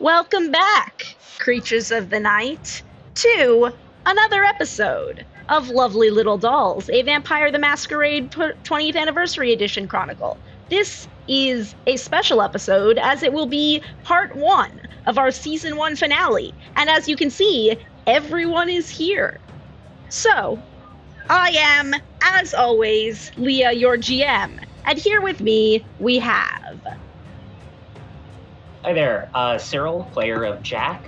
Welcome back, creatures of the night, to another episode of Lovely Little Dolls, a Vampire the Masquerade 20th Anniversary Edition Chronicle. This is a special episode, as it will be part 1 of our Season 1 finale, and as you can see, everyone is here. So, I am, as always, Leah, your GM, and here with me, we have... Hi there, Cyril, player of Jack.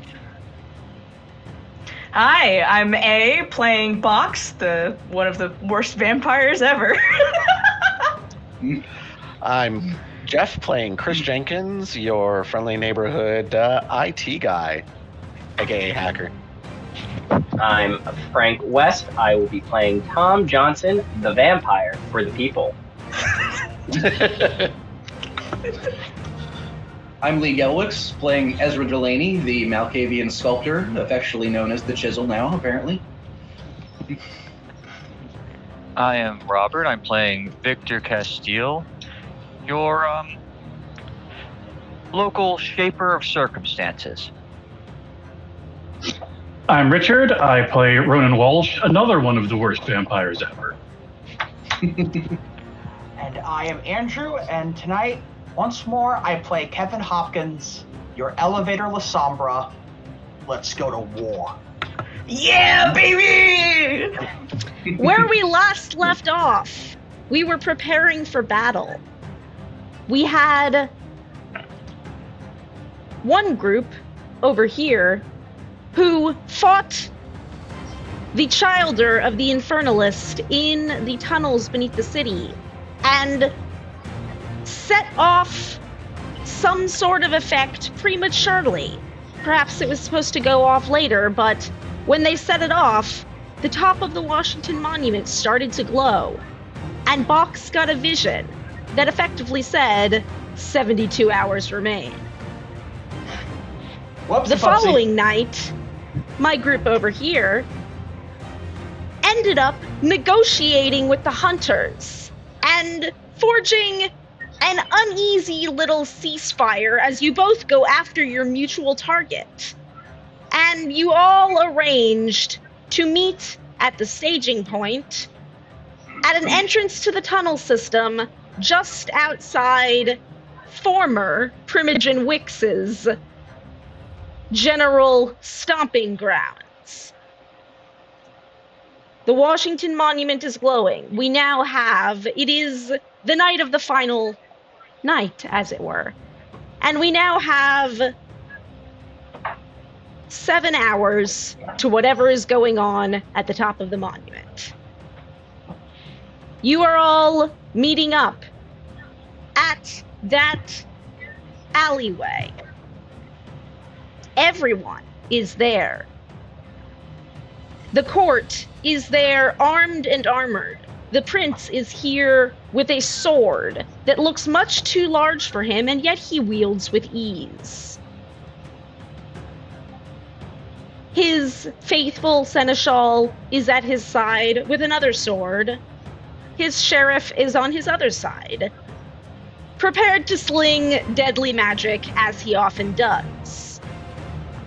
Hi, I'm A, playing Box, one of the worst vampires ever. I'm Jeff, playing Chris Jenkins, your friendly neighborhood IT guy, aka hacker. I'm Frank West. I will be playing Tom Johnson, the vampire for the people. I'm Lee Gelwix, playing Ezra Delaney, the Malkavian sculptor, affectionately known as the Chisel now, apparently. I am Robert. I'm playing Victor Castile, your local shaper of circumstances. I'm Richard. I play Ronan Walsh, another one of the worst vampires ever. And I am Andrew, and tonight, once more, I play Kevin Hopkins, your elevator La Sombra. Let's go to war. Yeah, baby! Where we last left off, we were preparing for battle. We had one group over here who fought the Childer of the Infernalist in the tunnels beneath the city and set off some sort of effect prematurely. Perhaps it was supposed to go off later, but when they set it off, the top of the Washington Monument started to glow, and Box got a vision that effectively said, 72 hours remain. Whoops, The following night, my group over here ended up negotiating with the hunters and forging an uneasy little ceasefire as you both go after your mutual target. And you all arranged to meet at the staging point at an entrance to the tunnel system just outside former Primogen Wix's general stomping grounds. The Washington Monument is glowing. We now have, it is the night of the final night, as it were. And we now have 7 hours to whatever is going on at the top of the monument. You are all meeting up at that alleyway. Everyone is there. The court is there, armed and armored. The prince is here with a sword that looks much too large for him, and yet he wields with ease. His faithful seneschal is at his side with another sword. His sheriff is on his other side, prepared to sling deadly magic as he often does.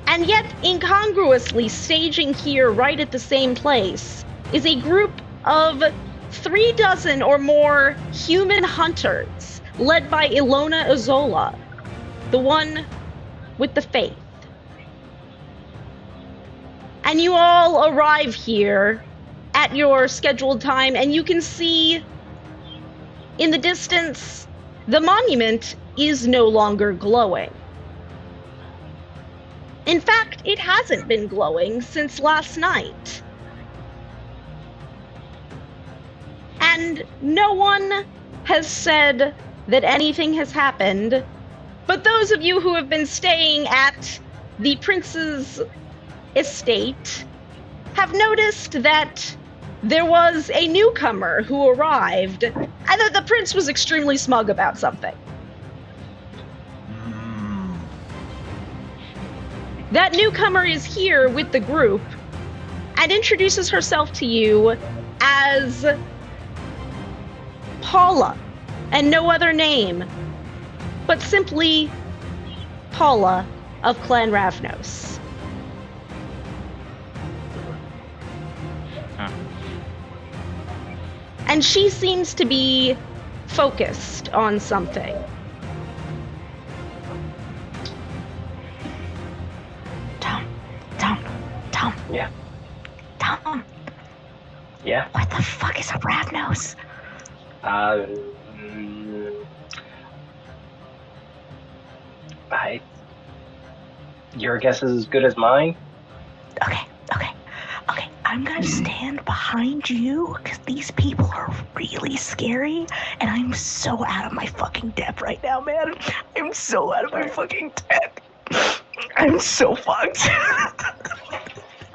And yet, incongruously staging here right at the same place is a group of 36 or more human hunters, led by Ilona Azola, the one with the faith. And you all arrive here at your scheduled time, and you can see in the distance, the monument is no longer glowing. In fact, it hasn't been glowing since last night. And no one has said that anything has happened, but those of you who have been staying at the prince's estate have noticed that there was a newcomer who arrived, and that the prince was extremely smug about something. That newcomer is here with the group and introduces herself to you as Paula, and no other name, but simply Paula of Clan Ravnos. And she seems to be focused on something. Tom. Yeah. Tom, Yeah. what the fuck is a Ravnos? Your guess is as good as mine. Okay. I'm gonna stand behind you because these people are really scary, and I'm so out of my fucking depth right now, man. I'm so out of my fucking depth. I'm so fucked.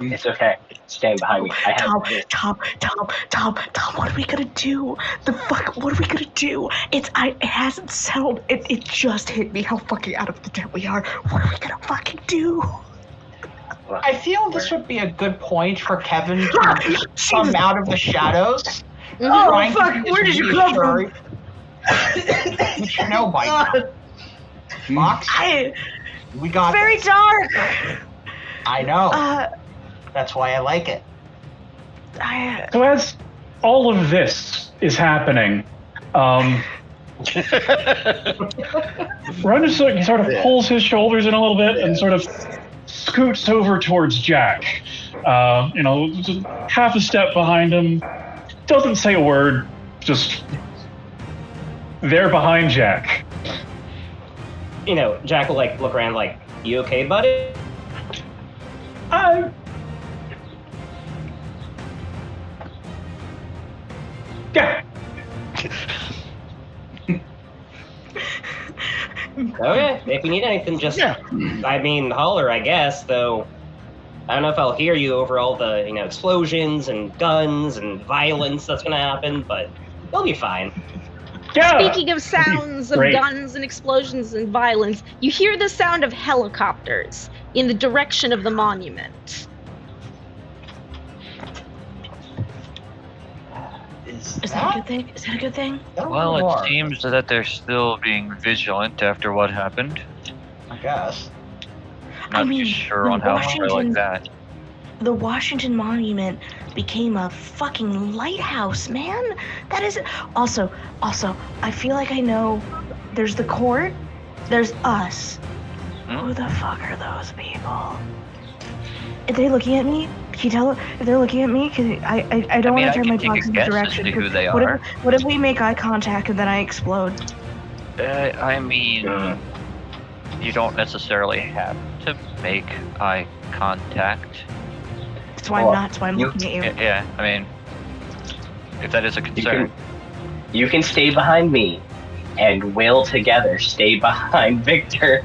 It's okay. Stand behind me. I have this. Tom, what are we gonna do? What are we gonna do? It hasn't settled. It just hit me how fucking out of the depth we are. What are we gonna fucking do? I feel this would be a good point for Kevin to come out of the shadows. Oh, fuck, where did you come from? You should know by now. Fox, we got Very this. dark. I know. That's why I like it. So as all of this is happening, Ren sort of pulls his shoulders in a little bit and sort of scoots over towards Jack. Just half a step behind him, doesn't say a word, just there behind Jack. Jack will look around like, "You okay, buddy?" Yeah. Okay, if you need anything, just, holler, I guess, though I don't know if I'll hear you over all the, explosions and guns and violence that's gonna happen, but you'll be fine. Yeah. Speaking of sounds of guns and explosions and violence, you hear the sound of helicopters in the direction of the monument. Is that a good thing? Is that a good thing? Well, it seems that they're still being vigilant after what happened. I guess. Not too sure on how I like that. The Washington Monument became a fucking lighthouse, man. That is also, I feel like I know there's the court, there's us. Who the fuck are those people? Are they looking at me? Can you tell if they're looking at me? Cause I don't want to turn my box in the direction. Who they are. What if we make eye contact and then I explode? You don't necessarily have to make eye contact. That's why I'm not. That's why I'm looking at you. Yeah, if that is a concern. You can stay behind me, and we'll together stay behind Victor.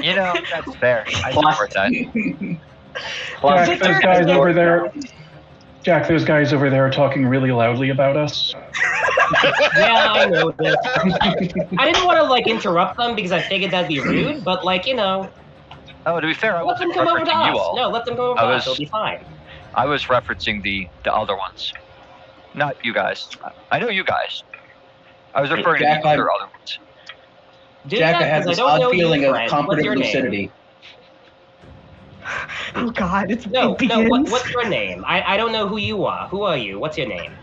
That's fair. I support that. Jack, those guys over there. Jack, those guys over there are talking really loudly about us. Yeah, I know this. I didn't want to interrupt them because I figured that'd be rude, but Oh, to be fair, I let them wasn't come over to referencing you us. all. No, let them come over to us. It'll be fine. I was referencing the other ones, not you guys. I know you guys. I was referring Jack, to the other ones. Jack, I have this odd feeling of comparative lucidity. Oh God, it No, begins. what's your name? I don't know who you are. Who are you? What's your name?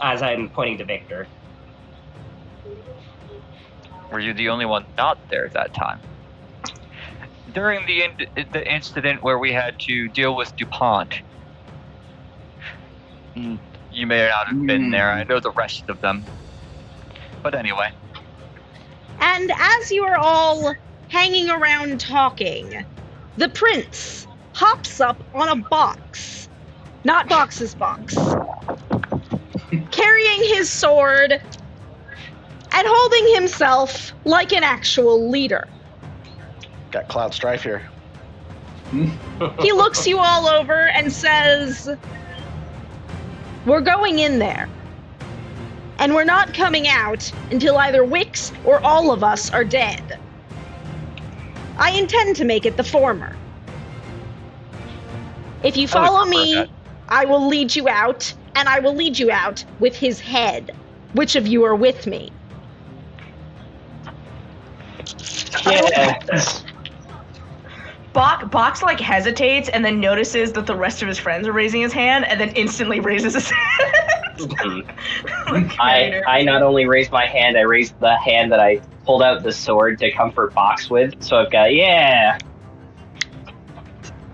As I'm pointing to Victor. Were you the only one not there at that time? During the incident where we had to deal with DuPont, you may not have been there. I know the rest of them. But anyway. And as you are all hanging around talking, the prince hops up on a box. Not Box's box. Carrying his sword and holding himself like an actual leader. Got Cloud Strife here. He looks you all over and says, "We're going in there. And we're not coming out until either Wix or all of us are dead. I intend to make it the former. If you follow me, I will lead you out, and I will lead you out with his head. Which of you are with me?" Yeah. Box like hesitates and then notices that the rest of his friends are raising his hand and then instantly raises his hand. I not only raised my hand, I raised the hand that I pulled out the sword to comfort Box with. So I've got, yeah.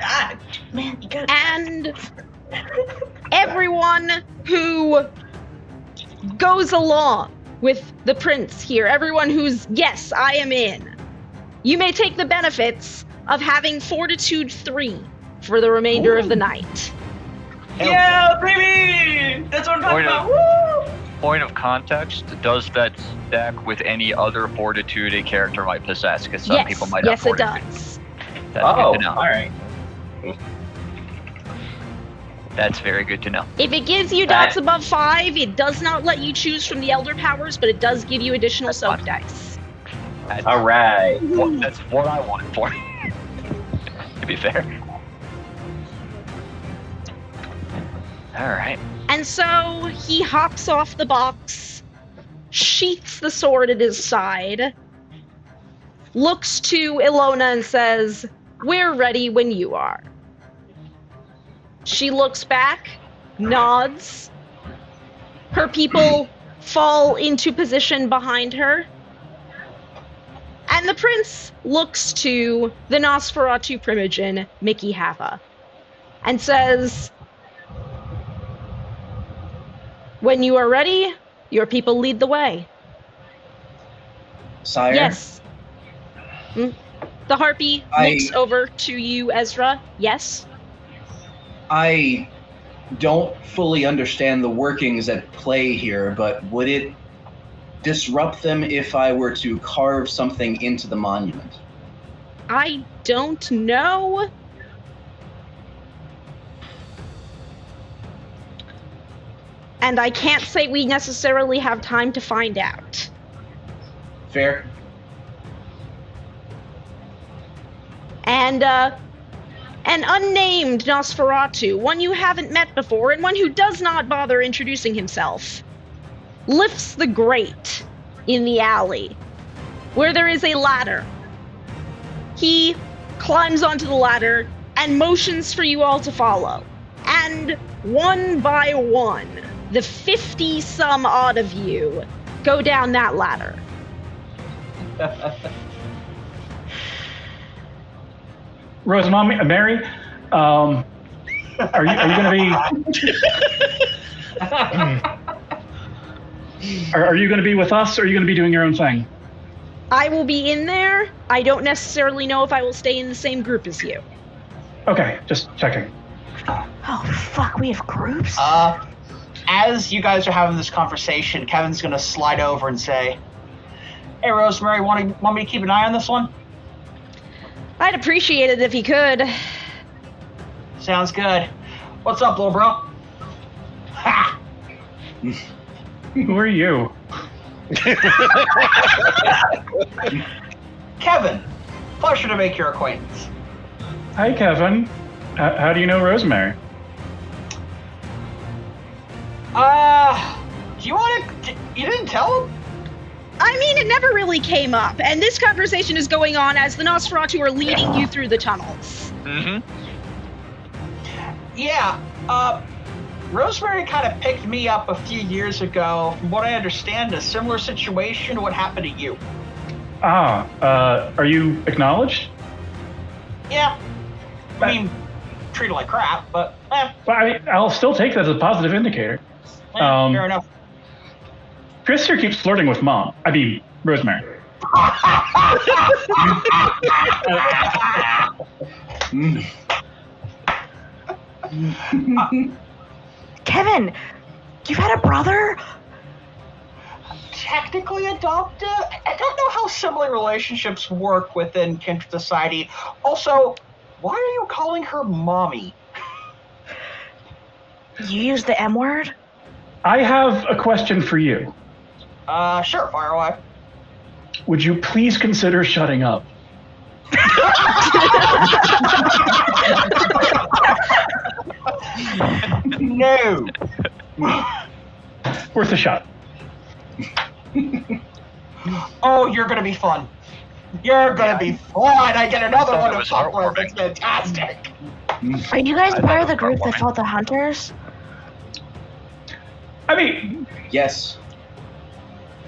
Ah, Man, you got And everyone who goes along with the prince here, everyone who's, yes, I am in, you may take the benefits of having Fortitude 3 for the remainder of the night. yeah, baby! That's what I'm talking about. Woo! Point of context, does that stack with any other fortitude a character might possess? Because some people might have yes, it fortitude. does. That's Oh, good to know. alright. That's very good to know. If it gives you dots above 5, it does not let you choose from the Elder Powers, but it does give you additional That's soak fine. dice. Alright. That's what I wanted for. To be fair. Alright. And so he hops off the box, sheaths the sword at his side, looks to Ilona and says, "We're ready when you are." She looks back, nods. Her people fall into position behind her. And the prince looks to the Nosferatu Primogen, Mickey Hava, and says, "When you are ready, your people lead the way." Sire? Yes. The harpy looks over to you, Ezra. Yes? I don't fully understand the workings at play here, but would it disrupt them if I were to carve something into the monument? I don't know. And I can't say we necessarily have time to find out. Fair? And, an unnamed Nosferatu, one you haven't met before, and one who does not bother introducing himself, lifts the grate in the alley, where there is a ladder. He climbs onto the ladder and motions for you all to follow. And one by one, the 50-some odd of you go down that ladder. Rosemary, Mary, are you going to be? Are you going to be with us, or are you going to be doing your own thing? I will be in there. I don't necessarily know if I will stay in the same group as you. Okay, just checking. Oh, fuck, we have groups? As you guys are having this conversation, Kevin's gonna slide over and say, "Hey, Rosemary, want me to keep an eye on this one?" I'd appreciate it if you could. Sounds good. What's up, little bro? Ha! Who are you? Kevin, pleasure to make your acquaintance. Hi, Kevin. How do you know Rosemary? Do you want to? You didn't tell him? I mean, it never really came up, and this conversation is going on as the Nosferatu are leading you through the tunnels. Mm-hmm. Yeah. Rosemary kind of picked me up a few years ago. From what I understand, a similar situation to what happened to you. Are you acknowledged? Yeah. I mean, treated like crap, but Well, I'll still take that as a positive indicator. fair enough. Chris here keeps flirting with Mom. I mean, Rosemary. Kevin, you've had a brother? Technically adopted? I don't know how sibling relationships work within kindred society. Also, why are you calling her mommy? You use the M word? I have a question for you. Sure, fire away. Would you please consider shutting up? No. Worth a shot. Oh, you're gonna be fun. You're gonna be fine. I get another Thought one it of was Poplar. heartwarming. That's fantastic. Are you guys I part thought of the it was group that heartwarming. fought the hunters? I mean, Yes.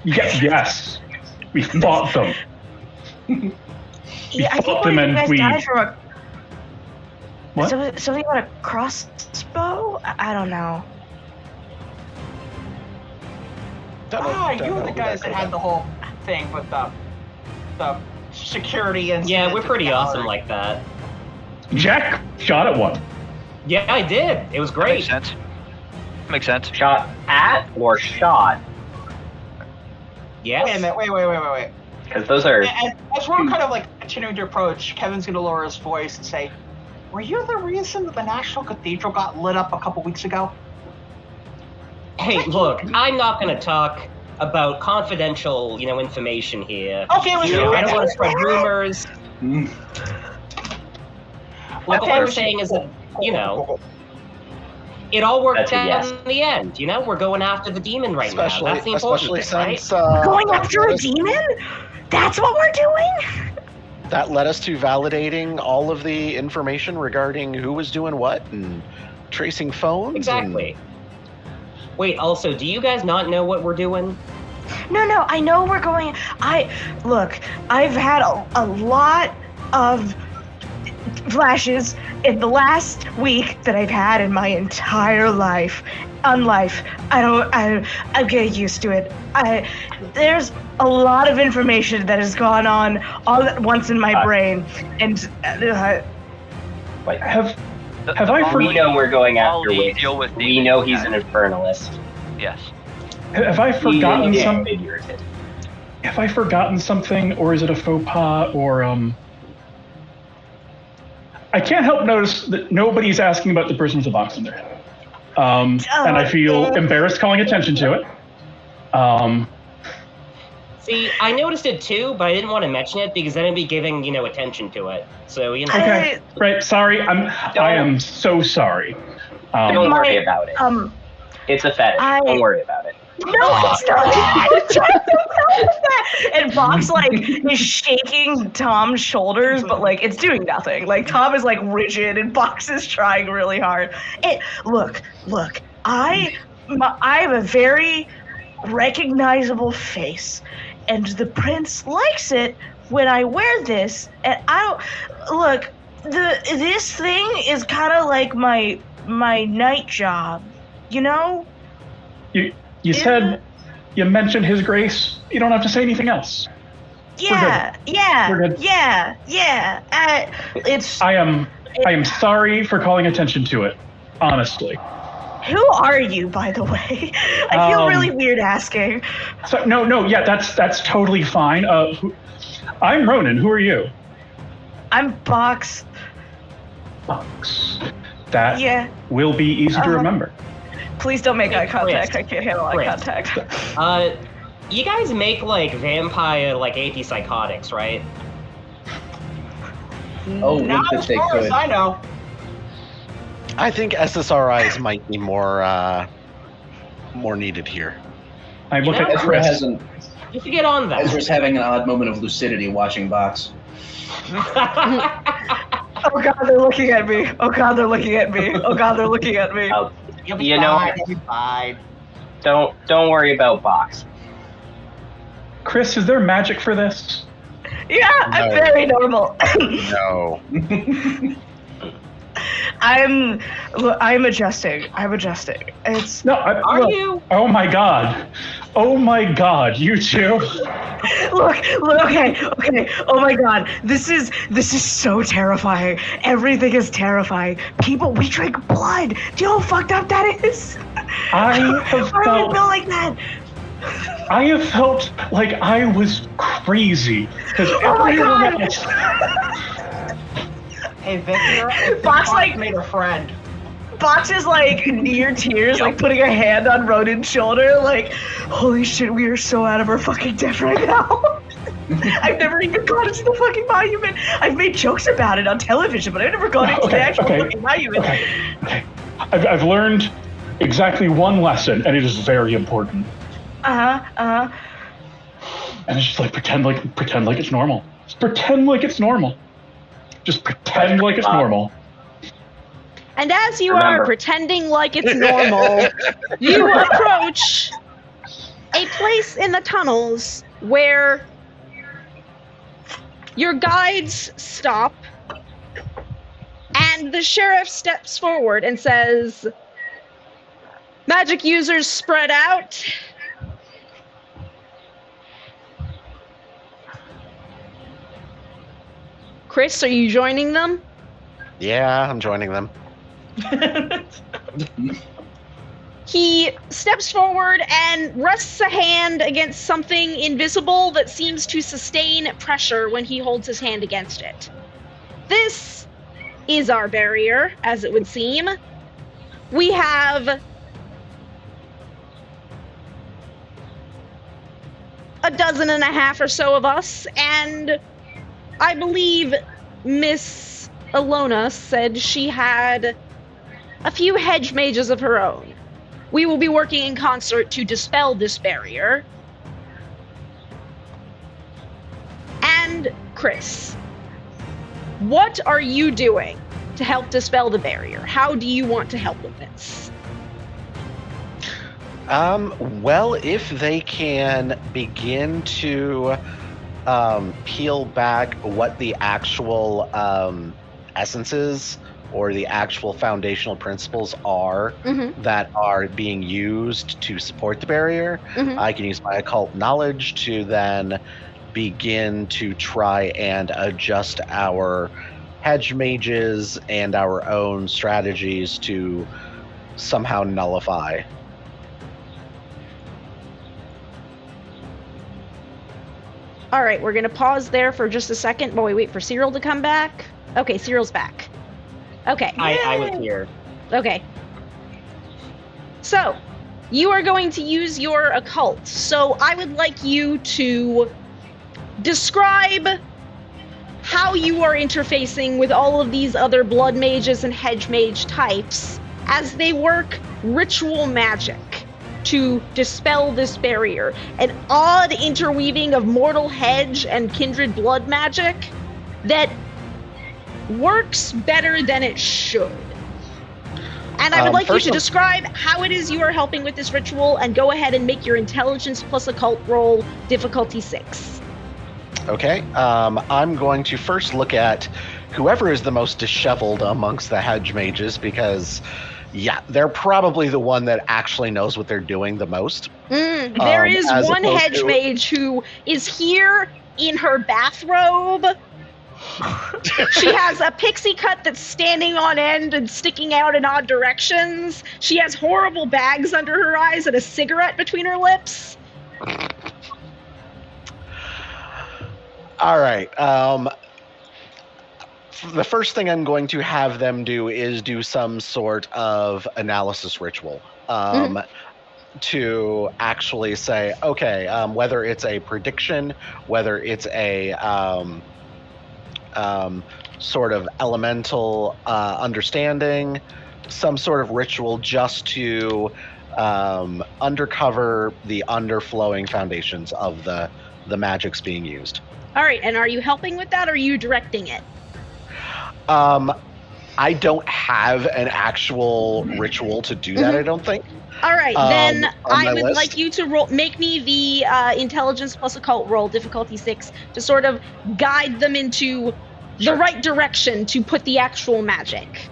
yes, we fought them. Yeah, I think fought one them of you and guys we- died from a What? something about a crossbow. I don't know. You were the guys that had the whole thing with the security and. Yeah, we're pretty awesome like that. Jack shot at one. Yeah, I did. It was Makes great. sense. Makes sense. Shot at or shot? Yes. Wait a minute. Wait. Because those are. As we're kind of like continuing to approach, Kevin's gonna lower his voice and say, "Were you the reason that the National Cathedral got lit up a couple weeks ago?" Hey, look, I'm not gonna talk about confidential, information here. Okay, it was I don't want to spread rumors. Mm. What Okay, we're saying is that, it all worked That's a out yes. in the end. We're going after the demon right now. Especially, That's the important especially thing, right? since Going that after led a us- demon? That's what we're doing? That led us to validating all of the information regarding who was doing what and tracing phones. Exactly. Wait, also, do you guys not know what we're doing? No, I know we're going. Look, I've had a lot of flashes in the last week that I've had in my entire life. I'm getting used to it. There's a lot of information that has gone on all at once in my brain, and Like, Have I we know we're going after Ollie, Wix. deal with We know he's an infernalist. Yes. have I forgotten He some? figures it. Have I forgotten something, or is it a faux pas, or I can't help notice that nobody's asking about the person with the box in their head, and I feel embarrassed calling attention to it. See, I noticed it too, but I didn't want to mention it because then I'd be giving, attention to it. So, Okay, right. Sorry, I am so sorry. Don't worry about it. It's a fetish. Don't worry about it. No, it's not. And Vox is shaking Tom's shoulders, but it's doing nothing. Tom is rigid, and Vox is trying really hard. Look. I have a very recognizable face, and the prince likes it when I wear this. And I don't look. This thing is kind of like my night job, You said you mentioned His Grace. You don't have to say anything else. Yeah. We're good. Yeah. It's. I am sorry for calling attention to it. Honestly. Who are you, by the way? I feel really weird asking. So no, yeah, that's totally fine. I'm Ronan. Who are you? I'm Box. Box. That Yeah. will be easy to remember. Please don't make eye contact. Chris. I can't handle eye Chris. contact. You guys make vampire antipsychotics, right? Oh, would Not that as they far as could. I know. I think SSRIs might be more needed here. I look at Ezra Chris. hasn't. You should get on that. Ezra's having an odd moment of lucidity watching Vox. Oh god, they're looking at me. Oh god, they're looking at me. Oh god, they're looking at me. You'll be You know- fine. You'll be fine. Don't worry about Box. Chris, is there magic for this? Yeah, I'm No. very normal. No. I'm adjusting. It's No. Are look, you? Oh my god. Oh my god. You too. look. Okay. Oh my god, this is so terrifying. Everything is terrifying. We drink blood. Do you know how fucked up that is? I have Why do you felt. feel like that? I have felt like I was crazy because Oh my everyone God. else. Hey, Victor. Fox, made a friend. Box is near tears, putting a hand on Ronan's shoulder, holy shit, we are so out of our fucking depth right now. I've never even gone into the fucking monument. I've made jokes about it on television, but I've never gone into the actual fucking monument. Okay. I've learned exactly one lesson, and it is very important. Uh-huh. And it's just pretend like it's normal. Just pretend like it's normal. Just pretend like it's normal. And as you Remember. are pretending like it's normal, you approach a place in the tunnels where your guides stop, and the sheriff steps forward and says, "Magic users spread out." Chris, are you joining them? Yeah, I'm joining them. He steps forward and rests a hand against something invisible that seems to sustain pressure when he holds his hand against it. This is our barrier, as it would seem. We have a dozen and a half or so of us, and I believe Miss Alona said she had a few hedge mages of her own. We will be working in concert to dispel this barrier. And Chris, what are you doing to help dispel the barrier? How do you want to help with this? Well, if they can begin to peel back what the actual essences or the actual foundational principles are that are being used to support the barrier, I can use my occult knowledge to then begin to try and adjust our hedge mages and our own strategies to somehow nullify. All right, we're going to pause there for just a second while we wait for Cyril to come back. Okay, Cyril's back. Okay. I was here. Okay. So, you are going to use your occult. So, I would like you to describe how you are interfacing with all of these other blood mages and hedge mage types as they work ritual magic to dispel this barrier. An odd interweaving of mortal hedge and kindred blood magic that works better than it should. And I would like you to describe how it is you are helping with this ritual, and go ahead and make your intelligence plus occult roll difficulty 6. Okay, I'm going to first look at whoever is the most disheveled amongst the hedge mages, because yeah, they're probably the one that actually knows what they're doing the most. There is one hedge mage who is here in her bathrobe. She has a pixie cut that's standing on end and sticking out in odd directions. She has horrible bags under her eyes and a cigarette between her lips. All right. The first thing I'm going to have them do is do some sort of analysis ritual to actually say, okay, whether it's a prediction, whether it's a sort of elemental understanding, some sort of ritual just to undercover the underflowing foundations of the magics being used. All right, and are you helping with that, or are you directing it? I don't have an actual ritual to do that, I don't think. All right, then I would list. like you to make me the intelligence plus occult roll, difficulty 6, to sort of guide them into the right direction to put the actual magic.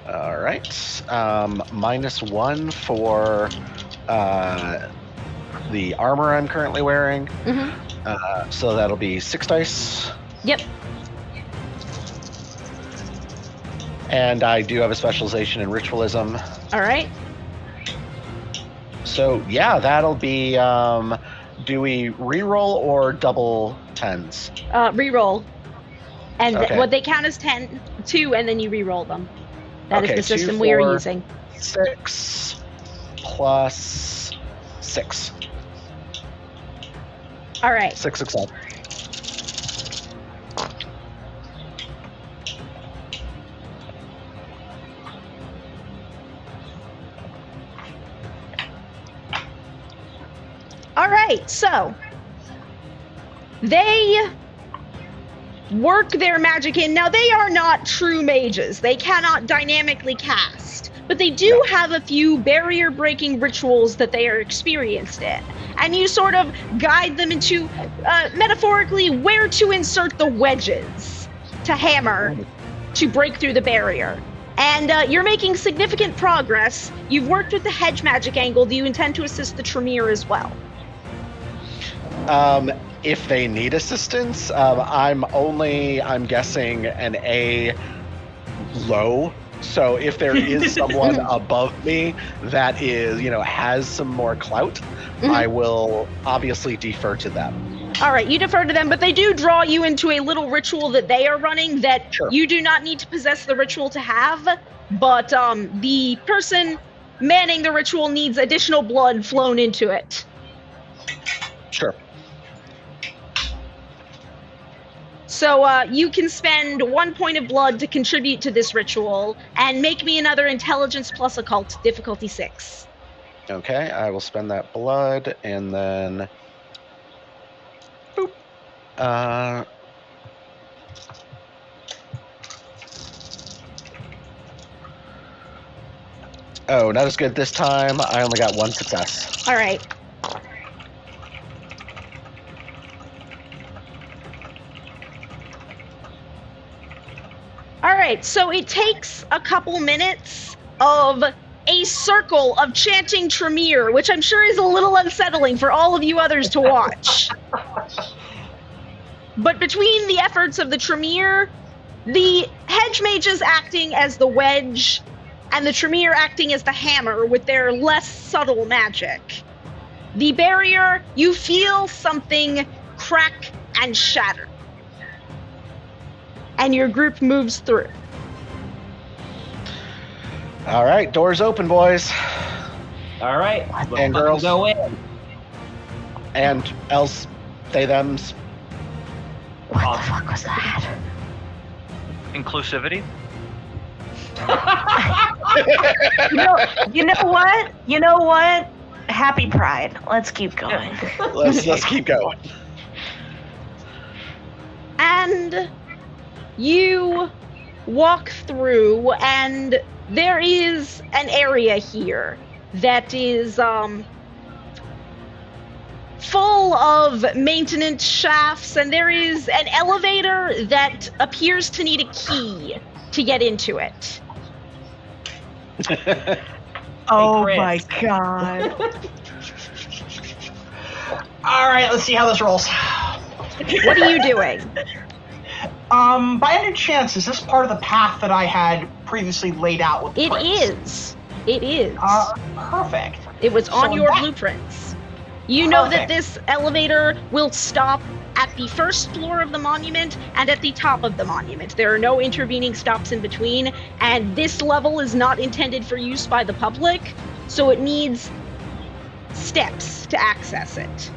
All right. -1 for the armor I'm currently wearing. So that'll be 6 dice. Yep. And I do have a specialization in ritualism. All right. So yeah, that'll be, do we reroll or double 10s? Reroll. And Okay. what they count as 2, and then you reroll them. That is Okay, the system 2, we are 4, using. 6 plus 6. All right. 6 success. All right, so They work their magic in. Now, they are not true mages. They cannot dynamically cast, but they do have a few barrier-breaking rituals that they are experienced in. And you sort of guide them into, metaphorically, where to insert the wedges to hammer to break through the barrier. And you're making significant progress. You've worked with the hedge magic angle. Do you intend to assist the Tremere as well? If they need assistance, I'm guessing an A low. So if there is someone above me that is, has some more clout, I will obviously defer to them. All right, you defer to them, but they do draw you into a little ritual that they are running that you do not need to possess the ritual to have, but the person manning the ritual needs additional blood flown into it. Sure. So you can spend 1 point of blood to contribute to this ritual, and make me another intelligence plus occult, difficulty 6. Okay, I will spend that blood, and then... Boop. Oh, not as good this time. I only got 1 success. All right. All right, so it takes a couple minutes of a circle of chanting Tremere, which I'm sure is a little unsettling for all of you others to watch. But between the efforts of the Tremere, the hedge mages acting as the wedge, and the Tremere acting as the hammer with their less subtle magic, the barrier, you feel something crack and shatter. And your group moves through. All right, doors open, boys. All right, and girls. Go in. And else, they, thems. What the fuck was that? Inclusivity? You know what? Happy Pride. Let's keep going. Let's keep going. And you walk through, and there is an area here that is full of maintenance shafts, and there is an elevator that appears to need a key to get into it. Oh my god. Alright, let's see how this rolls. What are you doing? By any chance, is this part of the path that I had previously laid out with the It prints? is. It is. Perfect. It was on So your that- blueprints. You know that Perfect. this elevator will stop at the first floor of the monument and at the top of the monument. There are no intervening stops in between, and this level is not intended for use by the public, so it needs steps to access it.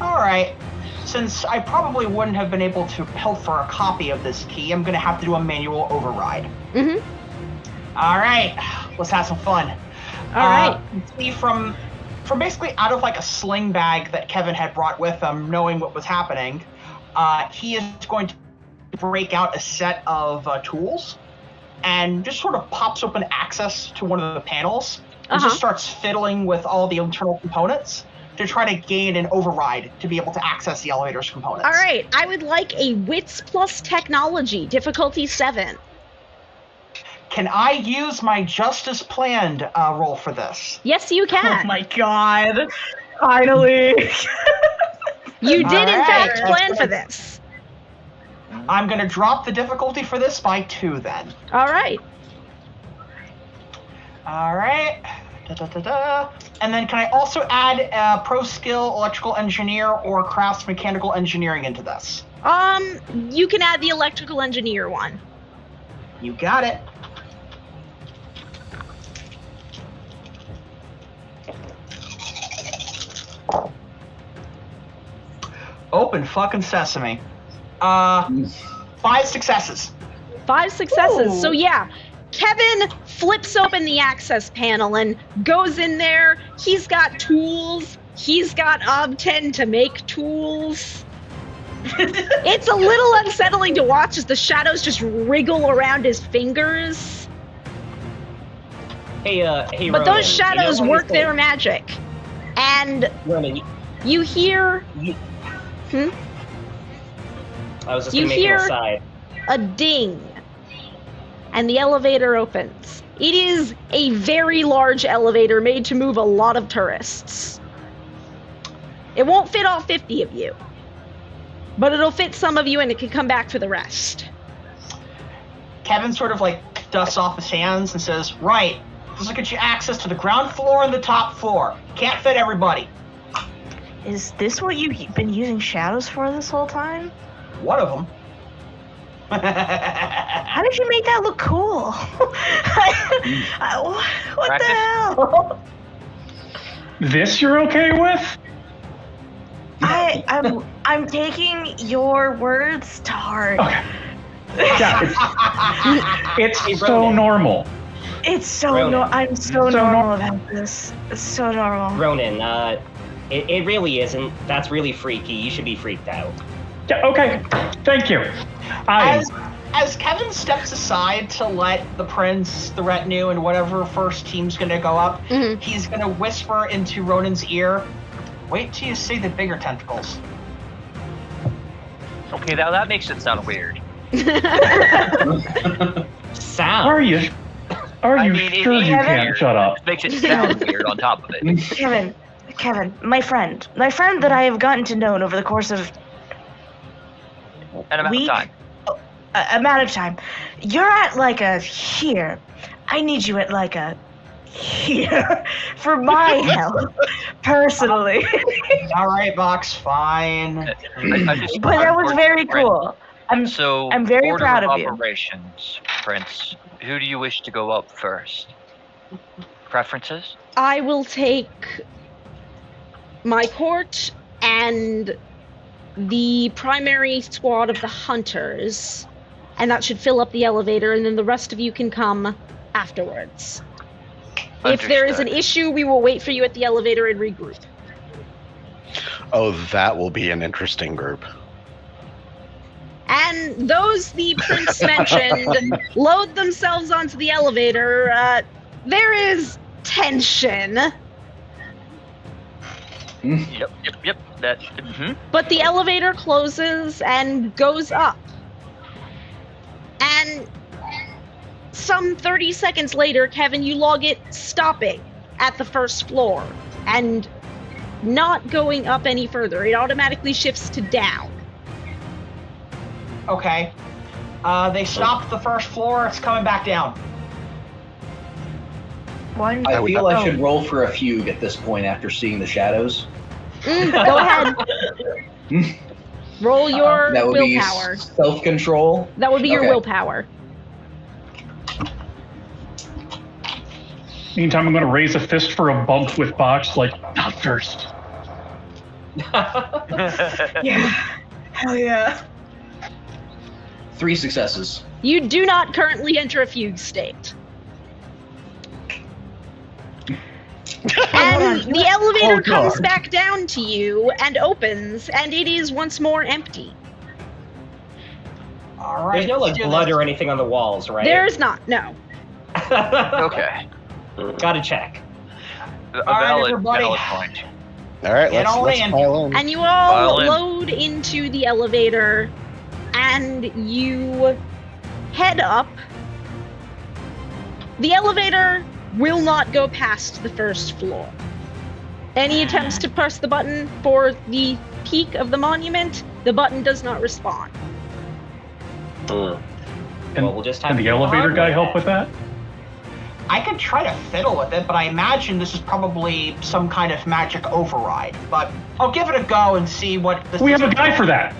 Alright. Since I probably wouldn't have been able to pilfer a copy of this key, I'm gonna have to do a manual override. Mm-hmm. Alright, let's have some fun. All right. See, from basically out of like a sling bag that Kevin had brought with him, knowing what was happening, he is going to break out a set of tools and just sort of pops open access to one of the panels and just starts fiddling with all the internal components to try to gain an override to be able to access the elevator's components. All right. I would like a Wits plus Technology, difficulty 7. Can I use my just as planned roll for this? Yes, you can. Oh my god. Finally. You did, in All fact, right. plan for this. I'm going to drop the difficulty for this by 2 then. All right. All right. And then can I also add pro skill electrical engineer or crafts mechanical engineering into this? You can add the electrical engineer one. You got it. Open fucking sesame. 5 successes. 5 successes. Ooh. So yeah, Kevin flips open the access panel and goes in there. He's got tools. He's got Obten to make tools. It's a little unsettling to watch as the shadows just wriggle around his fingers. Hey, But Ronan, those shadows work their their magic. And Ronan, you hear... I was just You gonna make an hear- aside. a ding, and the elevator opens. It is a very large elevator made to move a lot of tourists. It won't fit all 50 of you, but it'll fit some of you and it can come back for the rest. Kevin sort of like dusts off his hands and says, "Right, this will get you access to the ground floor and the top floor. Can't fit everybody." Is this what you've been using shadows for this whole time? One of them. How did you make that look cool? What the hell? This you're okay with? I'm taking your words to heart. Okay. Yeah, it's so normal. It's so Ronan. I'm so normal about this. It's so normal. Ronan, it really isn't. That's really freaky. You should be freaked out. Yeah, okay, thank you. As Kevin steps aside to let the prince, the retinue, and whatever first team's gonna go up, he's gonna whisper into Ronan's ear, "Wait till you see the bigger tentacles." Okay, now that makes it sound weird. Sound. Are you mean, sure it you is can't weird. shut up? It makes it sound weird on top of it. Kevin, my friend that I have gotten to know over the course of An amount week, of time. amount of time. You're at like a here. I need you at like a here for my health, personally. All right, Box, fine. But that was very cool. I'm very order proud of you. operations, Prince. Who do you wish to go up first? Preferences? I will take my court and the primary squad of the hunters, and that should fill up the elevator, and then the rest of you can come afterwards. If there is an Understood. issue, we will wait for you at the elevator and regroup. Oh, that will be an interesting group. And those the prince mentioned load themselves onto the elevator. There is tension, Yep. That. but the elevator closes and goes up. And some 30 seconds later, Kevin, you log it stopping at the first floor and not going up any further. It automatically shifts to down. Okay. They stopped the first floor. It's coming back down. One. I feel I should roll for a fugue at this point after seeing the shadows. Go ahead. Roll your That would willpower. be self-control. That would be your Okay. willpower. Meantime, I'm going to raise a fist for a bump with Box, like, not first. Yeah. Hell yeah. 3 successes. You do not currently enter a fugue state. And the elevator comes back down to you and opens, and it is once more empty. All right. There's no like let's do blood this. or anything on the walls, right? There is not, no. Okay. Gotta check. A right, valid everybody. point. All right, Get all let's in. pile in. And you all File in. load into the elevator, and you head up. The elevator will not go past the first floor. Any attempts to press the button for the peak of the monument, the button does not respond. Well, we'll just have Can to the do elevator hard guy way. help with that? I could try to fiddle with it, but I imagine this is probably some kind of magic override. But I'll give it a go and see what this We is. have a guy for that.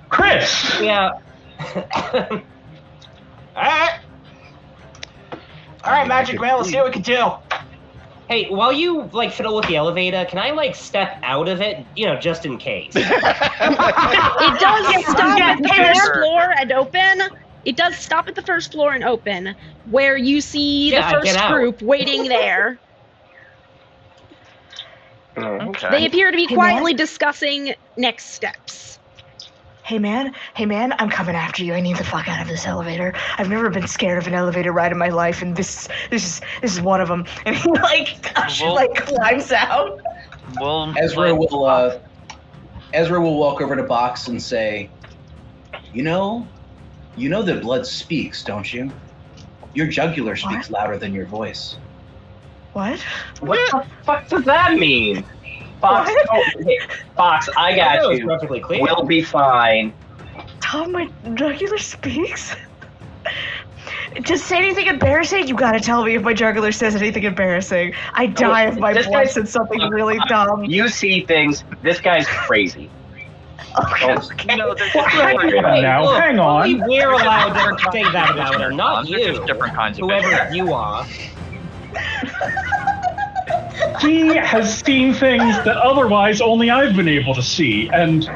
Chris! Yeah. All right, Magic Man, let's see what we can do. Hey, while you like fiddle with the elevator, can I like step out of it? You know, just in case. It does stop at the first floor and open. It does stop at the first floor and open, where you see Yeah, the get first out. group waiting there. Okay. They appear to be Hey, quietly discussing next steps. Hey man, I'm coming after you. I need the fuck out of this elevator. I've never been scared of an elevator ride in my life, and this is one of them. And he climbs out. Well, Ezra will walk over to Box and say, You know that blood speaks, don't you? Your jugular speaks louder than your voice. What? What the fuck does that mean? Fox, Fox, I got That was you. perfectly clear. We'll be fine. Tom, my jugular speaks? Just say anything embarrassing? You gotta tell me if my jugular says anything embarrassing. I die if my this blood guy's- said something really dumb. You see things. This guy's crazy. Okay. No, they're Well, just hang different on kinds now, Look, hang only on. we're allowed to say that about her, not They're you. just different kinds of Whoever vision. you are. He has seen things that otherwise only I've been able to see, and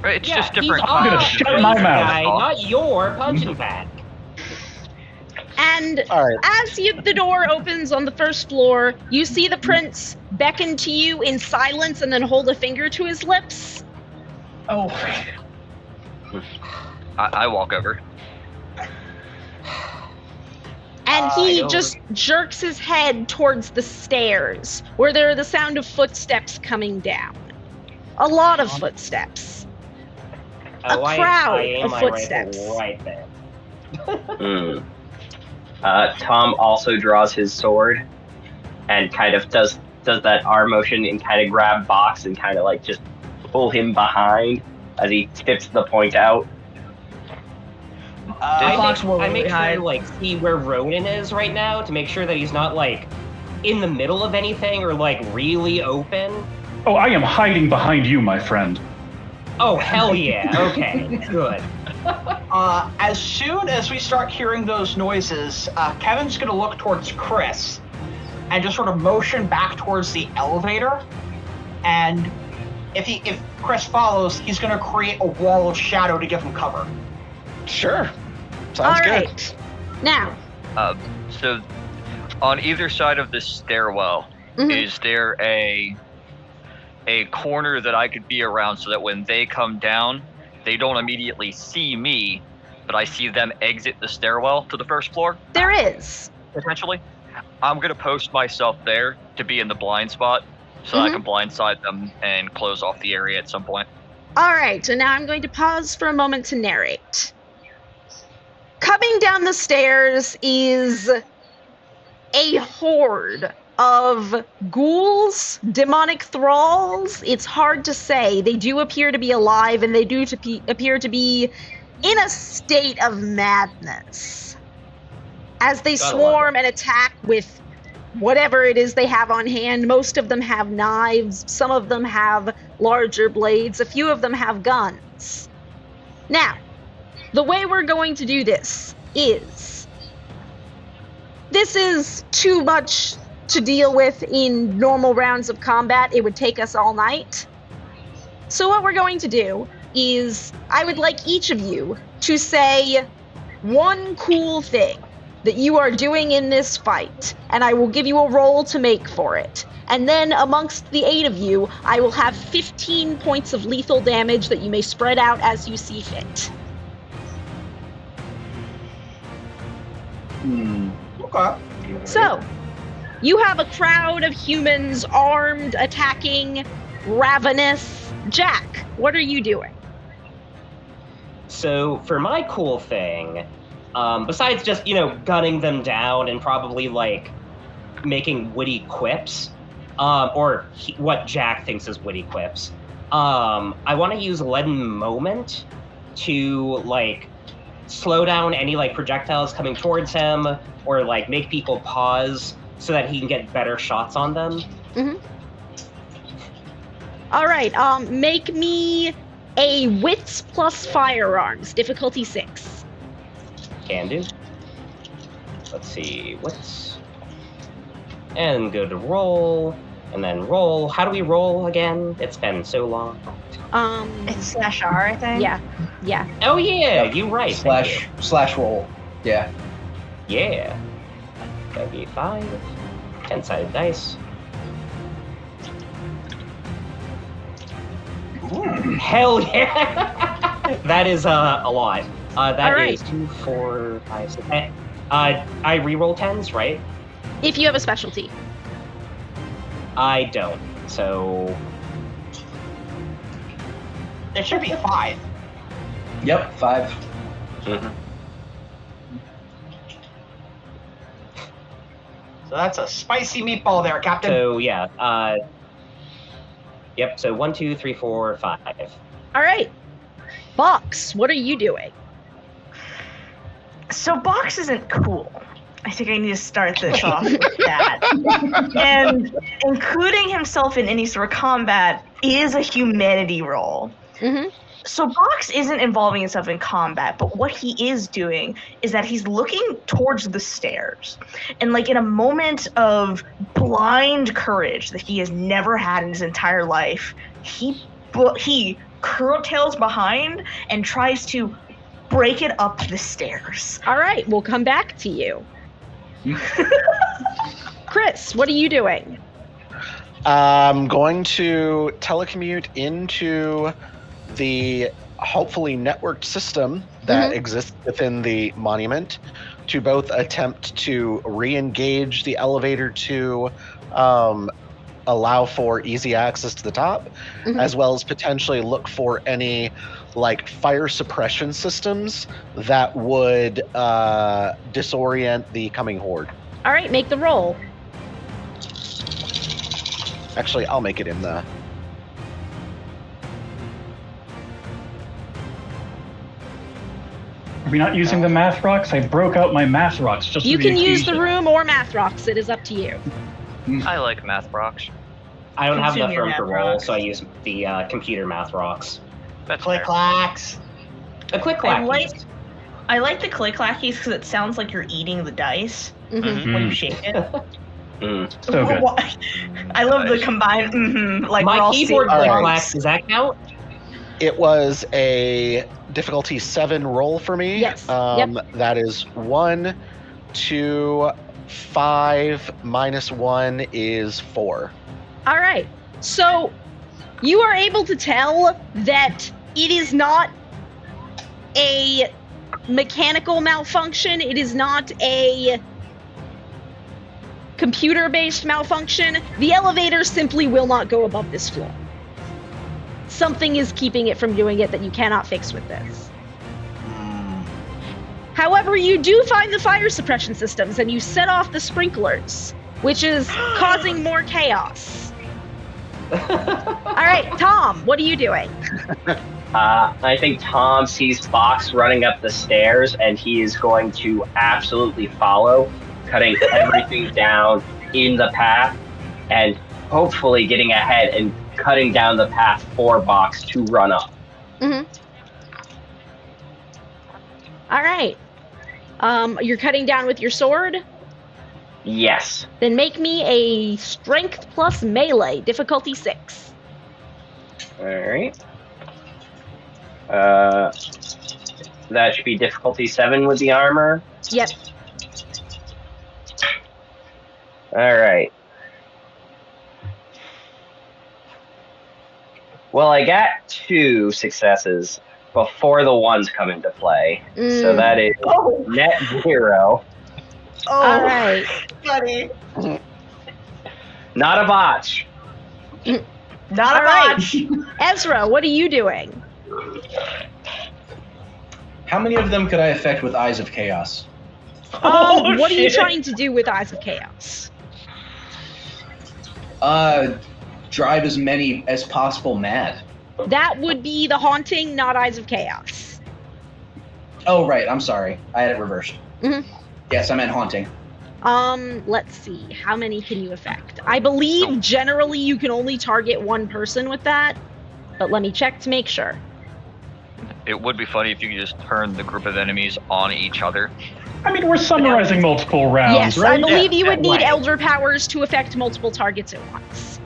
It's Yeah, just different he's I'm gonna kinds shut of my vision. mouth. Guy, not your punching bag. And All right. as the door opens on the first floor, you see the prince beckon to you in silence and then hold a finger to his lips. Oh. I walk over. And I he don't- just jerks his head towards the stairs, where there are the sound of footsteps coming down. A lot of footsteps. A crowd I aim of my footsteps. rifle right there. Tom also draws his sword and kind of does that arm motion and kind of grab Box and kind of like just pull him behind as he tips the point out. I make sure to like see where Ronan is right now to make sure that he's not like in the middle of anything or like really open. oh, I am hiding behind you, my friend. Oh hell yeah! Okay, good. As soon as we start hearing those noises, Kevin's gonna look towards Chris and just sort of motion back towards the elevator. And if Chris follows, he's gonna create a wall of shadow to give him cover. Sure. All Sounds good. right. Now, So, on either side of the stairwell, Mhm. is there a corner that I could be around so that when they come down, they don't immediately see me, but I see them exit the stairwell to the first floor, there is. potentially? I'm going to post myself there to be in the blind spot so I can blindside them and close off the area at some point. All right, so now I'm going to pause for a moment to narrate. Coming down the stairs is a horde of ghouls, demonic thralls. It's hard to say. They do appear to be alive, and they do appear to be in a state of madness. As they Gotta swarm and attack with whatever it is they have on hand. Most of them have knives. Some of them have larger blades. A few of them have guns. Now, the way we're going to do this is too much to deal with in normal rounds of combat. It would take us all night. So what we're going to do is I would like each of you to say one cool thing that you are doing in this fight, and I will give you a roll to make for it. And then amongst the 8 of you, I will have 15 points of lethal damage that you may spread out as you see fit. Okay. So, you have a crowd of humans armed, attacking, ravenous. Jack, what are you doing? So for my cool thing, besides just gunning them down and probably like making witty quips, what Jack thinks is witty quips, I want to use Leaden Moment to like slow down any like projectiles coming towards him, or like make people pause so that he can get better shots on them. All right, make me a wits plus firearms, difficulty 6. Can do. Let's see, wits. And go to roll, and then roll. How do we roll again? It's been so long. It's /R, I think. Yeah. Oh yeah, you right. thank Slash roll. Yeah. you. Yeah. That'd be 5. 10-sided dice. Hell yeah! That is a lot. That Alright. is 2, 4, 5, 6. I reroll 10s, right? If you have a specialty. I don't. So It should be 5. Yep, 5. So that's a spicy meatball there, Captain. so yeah. Yep. So 1, 2, 3, 4, 5. All right. Box, what are you doing? So Box isn't cool. I think I need to start this off with that. And including himself in any sort of combat is a humanity roll. Mm-hmm. So Box isn't involving himself in combat, but what he is doing is that he's looking towards the stairs. And like in a moment of blind courage that he has never had in his entire life, he curtails behind and tries to break it up the stairs. All right, we'll come back to you. Chris, what are you doing? I'm going to telecommute into the hopefully networked system that exists within the monument to both attempt to re-engage the elevator to allow for easy access to the top, as well as potentially look for any like fire suppression systems that would disorient the coming horde. All right, make the roll. Actually, I'll make it in the... Are we not using the math rocks? I broke out my math rocks just You for the can use the occasion. room or math rocks. It is up to you. I like math rocks. I don't have Consume enough your room to math roll, rocks. so I use the computer math rocks. That's Click fair. clacks. A click I clack. like the click clackies because it sounds like you're eating the dice Mm-hmm. when you shake it. So good. I love the Nice. combined like My we're all keyboard seeing click Alright. clacks. Does that count? It was a difficulty 7 roll for me. Yes. That is 1, 2, 5 minus 1 is 4. All right. So you are able to tell that it is not a mechanical malfunction. It is not a computer-based malfunction. The elevator simply will not go above this floor. Something is keeping it from doing it that you cannot fix with this. However, you do find the fire suppression systems and you set off the sprinklers, which is causing more chaos. All right, Tom, what are you doing? I think Tom sees Fox running up the stairs, and he is going to absolutely follow, cutting everything down in the path, and hopefully getting ahead and cutting down the path for Box to run up. Mm-hmm. All right. You're cutting down with your sword? Yes. Then make me a strength plus melee, difficulty 6. All right. That should be difficulty 7 with the armor. Yep. All right. Well, I got 2 successes before the ones come into play, so that is net 0. All right. buddy. Not a botch. Not All a right. botch. Ezra, what are you doing? How many of them could I affect with Eyes of Chaos? What are you shit. trying to do with Eyes of Chaos? Drive as many as possible mad. That would be the haunting, not Eyes of Chaos. Oh, right. I'm sorry. I had it reversed. Mhm. Yes, I meant haunting. Let's see. How many can you affect? I believe generally you can only target one person with that, but let me check to make sure. It would be funny if you could just turn the group of enemies on each other. I mean, we're summarizing multiple rounds, Yes, right? I believe you would need right. Elder Powers to affect multiple targets at once.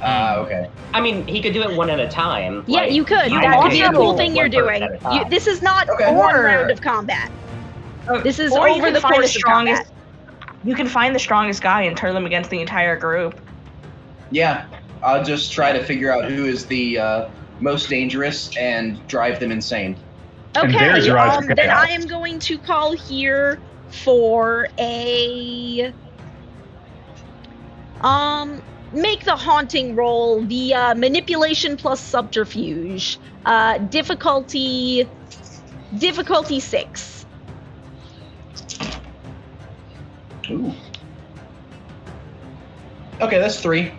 Okay. I mean, he could do it one at a time. Yeah, like, you could. I That could be a could cool do thing you're one person doing. at a time. This is not Okay. one Or- round of combat. This is Or you over can the find course the of combat. strongest. You can find the strongest guy and turn them against the entire group. Yeah, I'll just try to figure out who is the most dangerous and drive them insane. And there's Okay, your eyes for then chaos. I am going to call here for a make the haunting roll, the manipulation plus subterfuge. Difficulty 6. Ooh. Okay, that's 3.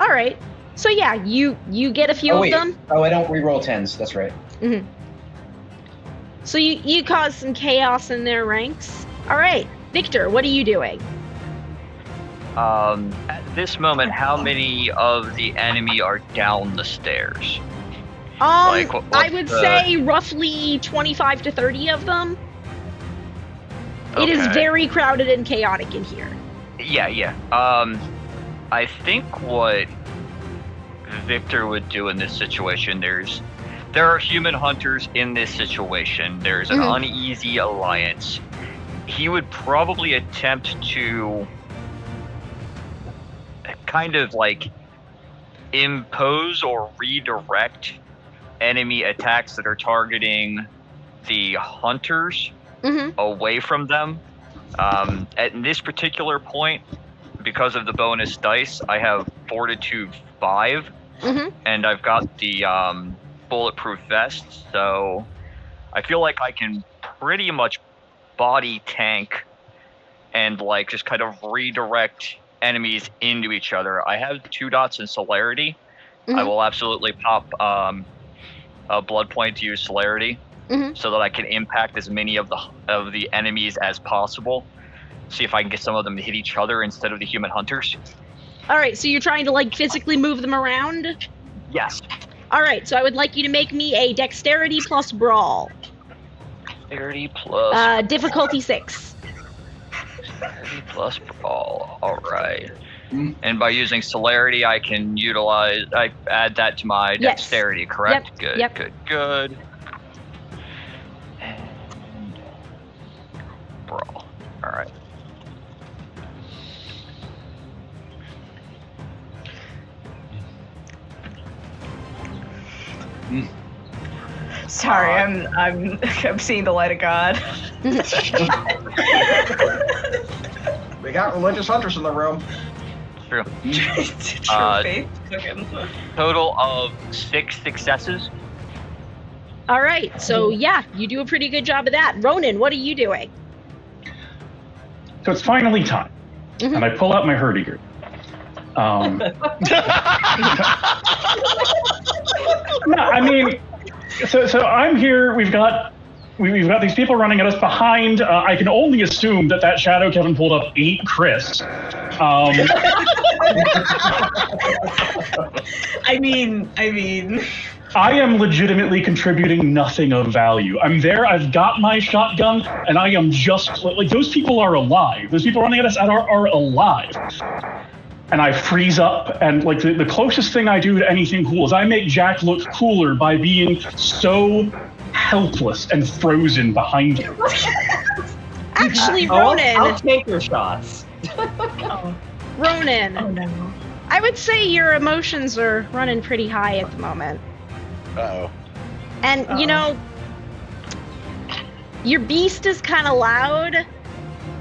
All right. So yeah, you get a few Oh of wait. them. Oh, I don't re-roll 10s. That's right. Mm-hmm. So you cause some chaos in their ranks. All right, Victor, what are you doing? At this moment, how many of the enemy are down the stairs? Like, I what's would the- say roughly 25 to 30 of them. It is Okay. very crowded and chaotic in here. Yeah. I think what Victor would do in this situation, there are human hunters in this situation. There's an uneasy alliance. He would probably attempt to kind of like impose or redirect enemy attacks that are targeting the hunters away from them. At this particular point, because of the bonus dice, I have Fortitude 5, and I've got the bulletproof vest, so I feel like I can pretty much body tank and like just kind of redirect enemies into each other. I have 2 dots in celerity. I will absolutely pop a blood point to use celerity so that I can impact as many of the enemies as possible. See if I can get some of them to hit each other instead of the human hunters. All right, so you're trying to like physically move them around? Yes. All right, so I would like you to make me a dexterity plus brawl. Dexterity plus. Difficulty 6. Dexterity plus brawl. All right. And by using celerity, I can I add that to my Yes. dexterity, correct? Yep, Good, yep. good. And brawl. All right. Sorry, I'm seeing the light of God. We got religious hunters in the room. True. True faith. Total of 6 successes. All right, so yeah, you do a pretty good job of that. Ronan, what are you doing? So it's finally time, and I pull out my hurdy-gurdy. No, I mean, so I'm here. We've got these people running at us behind. I can only assume that shadow Kevin pulled up ain't Chris. I mean. I am legitimately contributing nothing of value. I'm there, I've got my shotgun, and I am just, like, those people are alive. Those people running at us are alive. And I freeze up, and, like, the closest thing I do to anything cool is I make Jack look cooler by being so helpless and frozen behind him. Actually, Ronan. I'll take your shots. Ronan. Oh no. I would say your emotions are running pretty high at the moment. Uh-oh. And, you know, your beast is kind of loud,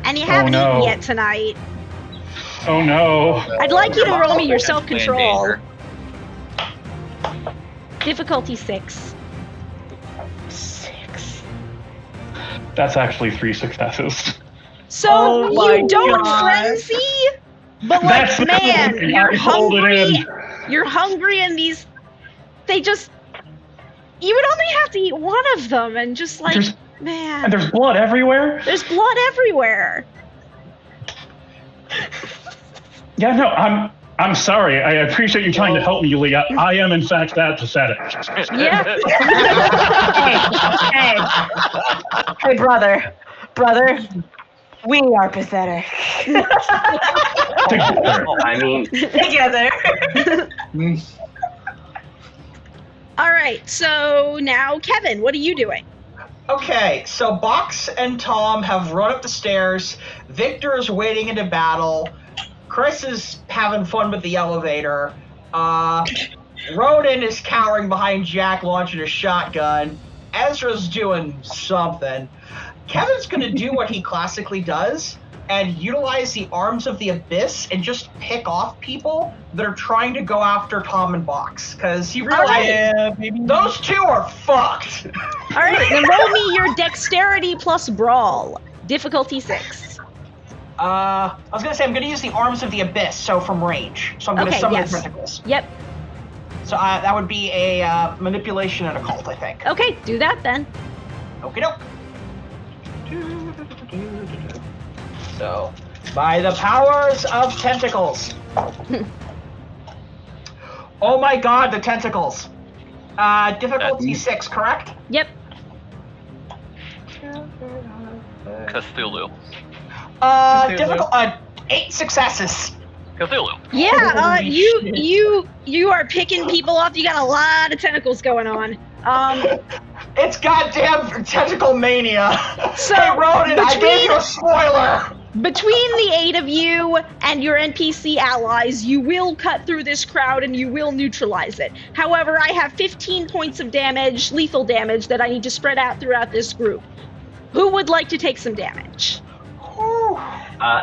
and you haven't eaten yet tonight. Oh no. I'd like you to roll me your Potentially in self-control. danger. Difficulty 6. 6. That's actually 3 successes. So Oh my you don't God. frenzy, but like, That's the man, movie. you're I hold it hungry. in. You're hungry, and you would only have to eat one of them, and just like, And man, there's blood everywhere. there's blood everywhere. Yeah, no, I'm sorry. I appreciate you trying to help me, Leah. I am, in fact, that pathetic. Yeah. Hey, brother, we are pathetic. Together. I mean, Together. All right, so now Kevin, what are you doing? Okay, so Box and Tom have run up the stairs. Victor is wading into battle. Chris is having fun with the elevator. Ronan is cowering behind Jack, launching a shotgun. Ezra's doing something. Kevin's gonna do what he classically does and utilize the arms of the abyss and just pick off people that are trying to go after Tom and Box. Because he realized those two are fucked. All right, then roll me your dexterity plus brawl. Difficulty 6. I was gonna say I'm gonna use the arms of the abyss, so from range. So I'm gonna summon the tentacles. Yep. So that would be a manipulation and occult, I think. Okay, do that then. Okie doke. So, by the powers of tentacles. Oh my god, the tentacles. Difficulty 6, correct? Yep. Cthulhu. Difficult. 8 successes. Cthulhu. Yeah, you are picking people off. You got a lot of tentacles going on. It's goddamn tentacle mania. So, hey, Ronan, I gave you a spoiler. Between the 8 of you and your NPC allies, you will cut through this crowd and you will neutralize it. However, I have 15 points of damage, lethal damage, that I need to spread out throughout this group. Who would like to take some damage?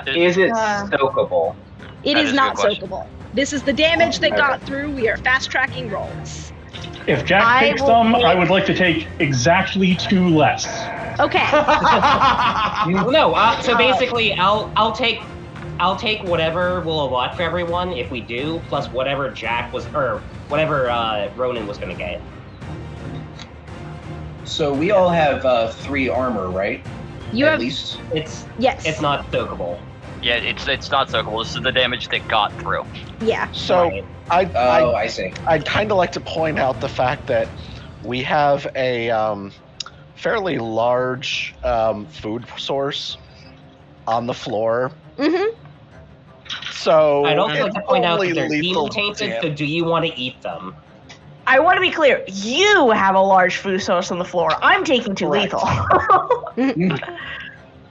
Is it soakable? It That is is a not good question. soakable. This is the damage that got through. We are fast-tracking rolls. If Jack takes some, I would like to take exactly 2 less. Okay. No, so basically, I'll take whatever we'll allot for everyone if we do, plus whatever Jack was, or whatever Ronan was gonna get. So we all have 3 armor, right? You At have least. yes. It's not soakable. Yeah, it's not soakable. This is the damage that got through. Yeah. So Right. I see. I'd kind of like to point out the fact that we have a fairly large food source on the floor. Mm-hmm. So I'd also like to point out that only they're lethal demon tainted, so damage. do you want to eat them? I want to be clear. You have a large food source on the floor. I'm taking 2 Correct. lethal.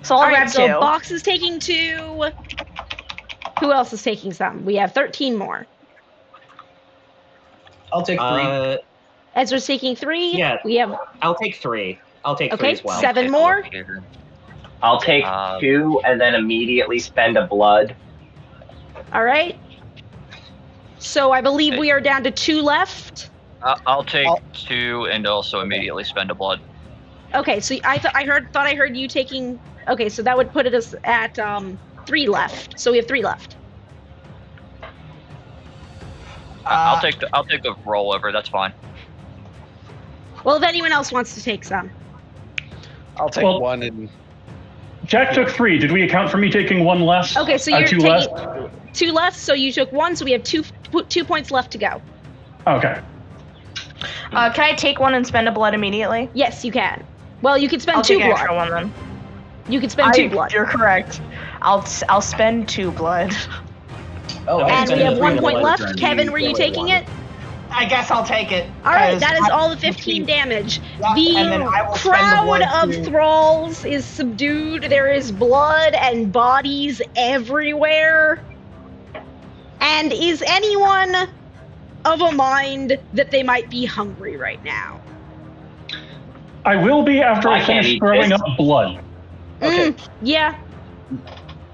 So I'll All right, grab so 2. Box is taking 2. Who else is taking some? We have 13 more. I'll take 3. Ezra's taking 3. Yeah. We have I'll take 3. I'll take 3 okay, as well. 7 more. I'll take 2 and then immediately spend a blood. All right. So I believe we are down to 2 left. I'll take 2 and also immediately spend a blood. Okay, so I thought I heard you taking. Okay, so that would put us at 3 left. So we have 3 left. I'll take the rollover. That's fine. Well, if anyone else wants to take some. I'll take 1 and Jack took 3. Did we account for me taking 1 less? Okay, so you're 2 taking less? 2 left. So you took 1. So we have 2 points left to go. Okay. Can I take 1 and spend a blood immediately? Yes, you can. Well, you could spend I'll 2 take an blood. extra 1 then. You could spend 2 blood. You're correct. I'll spend 2 blood. Oh, And we have 1 point left. turn. Kevin, were you taking it? I guess I'll take it. All right, 'cause that is I- all the 15 damage. Yeah, and then I will The spend the crowd blood of to- thralls is subdued. There is blood and bodies everywhere. And is anyone of a mind that they might be hungry right now? I will be after I I can't finish eat throwing this. up blood. Okay. Yeah.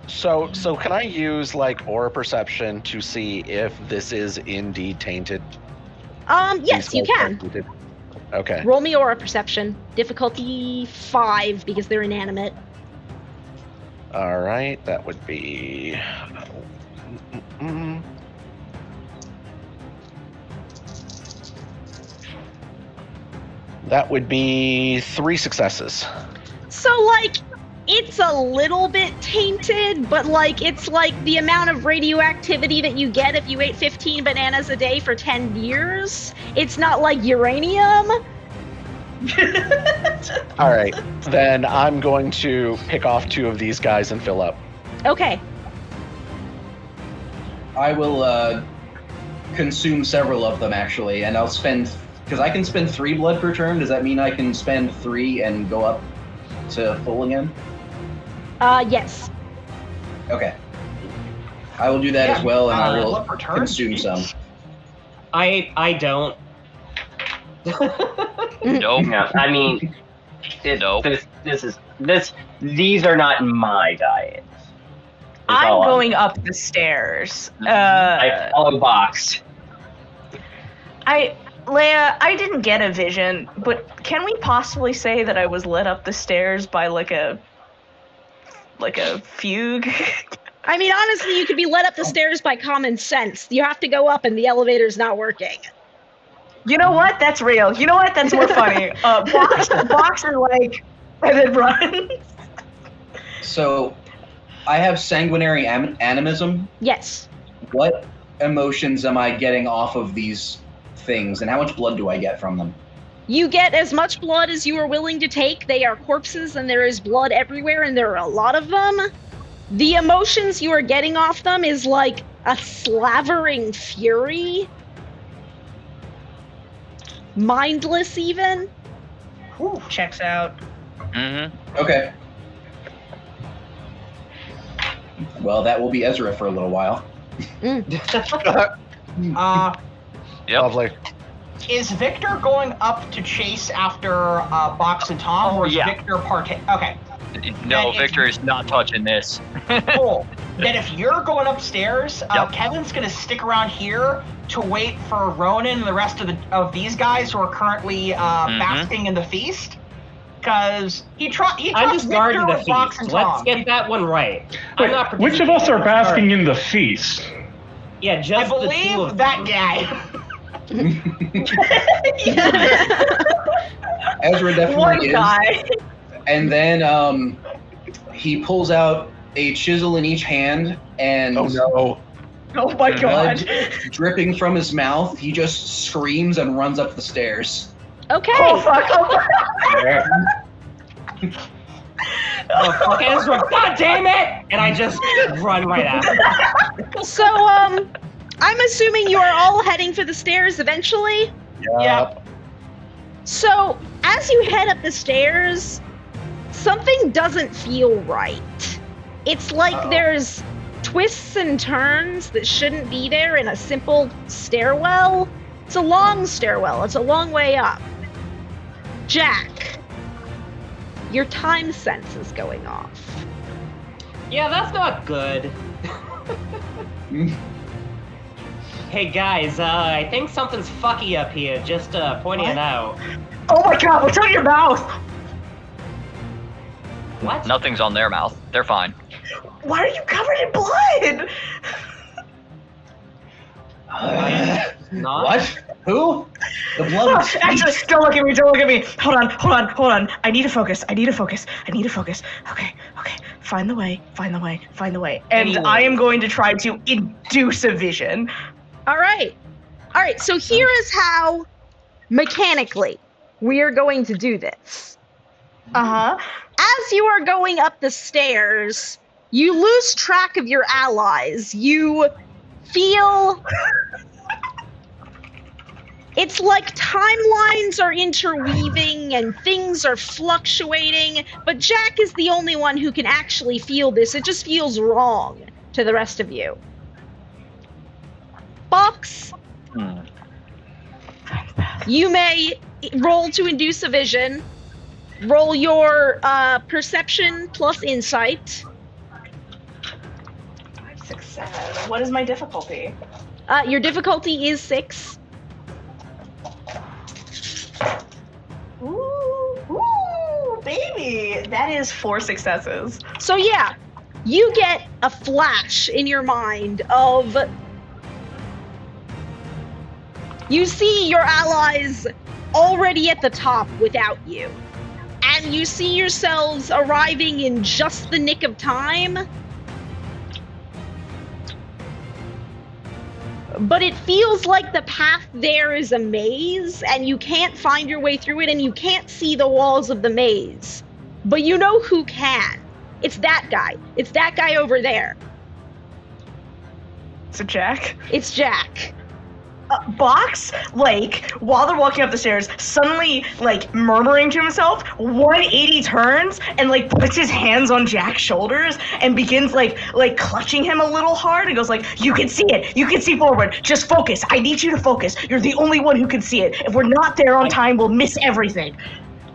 So can I use like aura perception to see if this is indeed tainted? Yes, These you spells are can. tainted? Okay. Roll me aura perception. Difficulty 5 because they're inanimate. All right, that would be. That would be 3 successes. So, like, it's a little bit tainted, but, like, it's like the amount of radioactivity that you get if you ate 15 bananas a day for 10 years. It's not like uranium. All right, then I'm going to pick off 2 of these guys and fill up. Okay. I will consume several of them actually, and I'll spend, because I can spend 3 blood per turn. Does that mean I can spend 3 and go up to full again? Yes. Okay. I will do that as well, and I will blood per turn? consume some. I don't. Nope. No, I mean, Nope. these are not my diets. I'm going up the stairs. I follow Box. Leia, I didn't get a vision, but can we possibly say that I was led up the stairs by like a fugue? I mean, honestly, you could be led up the stairs by common sense. You have to go up and the elevator's not working. You know what? That's real. You know what? That's more funny. Box is like, and then run. So, I have sanguinary animism. Yes. What emotions am I getting off of these things, and how much blood do I get from them? You get as much blood as you are willing to take. They are corpses, and there is blood everywhere, and there are a lot of them. The emotions you are getting off them is like a slavering fury. Mindless, even. Ooh, checks out. Mm-hmm. Okay. Well, that will be Ezra for a little while. Yep. Lovely. Is Victor going up to chase after Box and Tom, or is Victor Okay. No, Then Victor is not touching this. Cool. Then if you're going upstairs, Kevin's gonna stick around here to wait for Ronan and the rest of these guys who are currently basking in the feast. Because he trusts I'm just guarding Victor the with Box feast. and Let's Tom. get that one right. Wait, which of us are basking in the feast? Yeah, I just the two believe of that guy. Ezra definitely One is. guy. And then he pulls out a chisel in each hand, and Oh no. Oh my god. blood dripping from his mouth. He just screams and runs up the stairs. Okay. Oh fuck. Oh, fuck. Oh, fuck Ezra, god damn it! And I just run right after. So, I'm assuming you are all heading for the stairs eventually? Yep. So, as you head up the stairs, something doesn't feel right. It's like there's twists and turns that shouldn't be there in a simple stairwell. It's a long stairwell. It's a long way up. Jack, your time sense is going off. Yeah, that's not good. Hey guys, I think something's fucky up here, just pointing it out. Oh my god, what's on your mouth? What? Nothing's on their mouth. They're fine. Why are you covered in blood? Not? What? Who? The blood speaks. Actually, don't look at me, don't look at me. Hold on. I need to focus. Okay. Find the way. And Anyway. I am going to try to induce a vision. All right, so here is how, mechanically, we are going to do this. Uh-huh. As you are going up the stairs, you lose track of your allies. You feel... It's like timelines are interweaving and things are fluctuating, but Jack is the only one who can actually feel this. It just feels wrong to the rest of you. Box, you may roll to induce a vision. Roll your perception plus insight. 5, 6, 7. What is my difficulty? Your difficulty is 6. Ooh, baby. That is 4 successes. So yeah, you get a flash in your mind of... You see your allies already at the top without you. And you see yourselves arriving in just the nick of time. But it feels like the path there is a maze, and you can't find your way through it, and you can't see the walls of the maze. But you know who can. It's that guy. It's that guy over there. So Jack? It's Jack. Box, like, while they're walking up the stairs, suddenly, like, murmuring to himself, 180 turns and, like, puts his hands on Jack's shoulders and begins, like clutching him a little hard and goes, like, you can see it. You can see forward. Just focus. I need you to focus. You're the only one who can see it. If we're not there on time, we'll miss everything.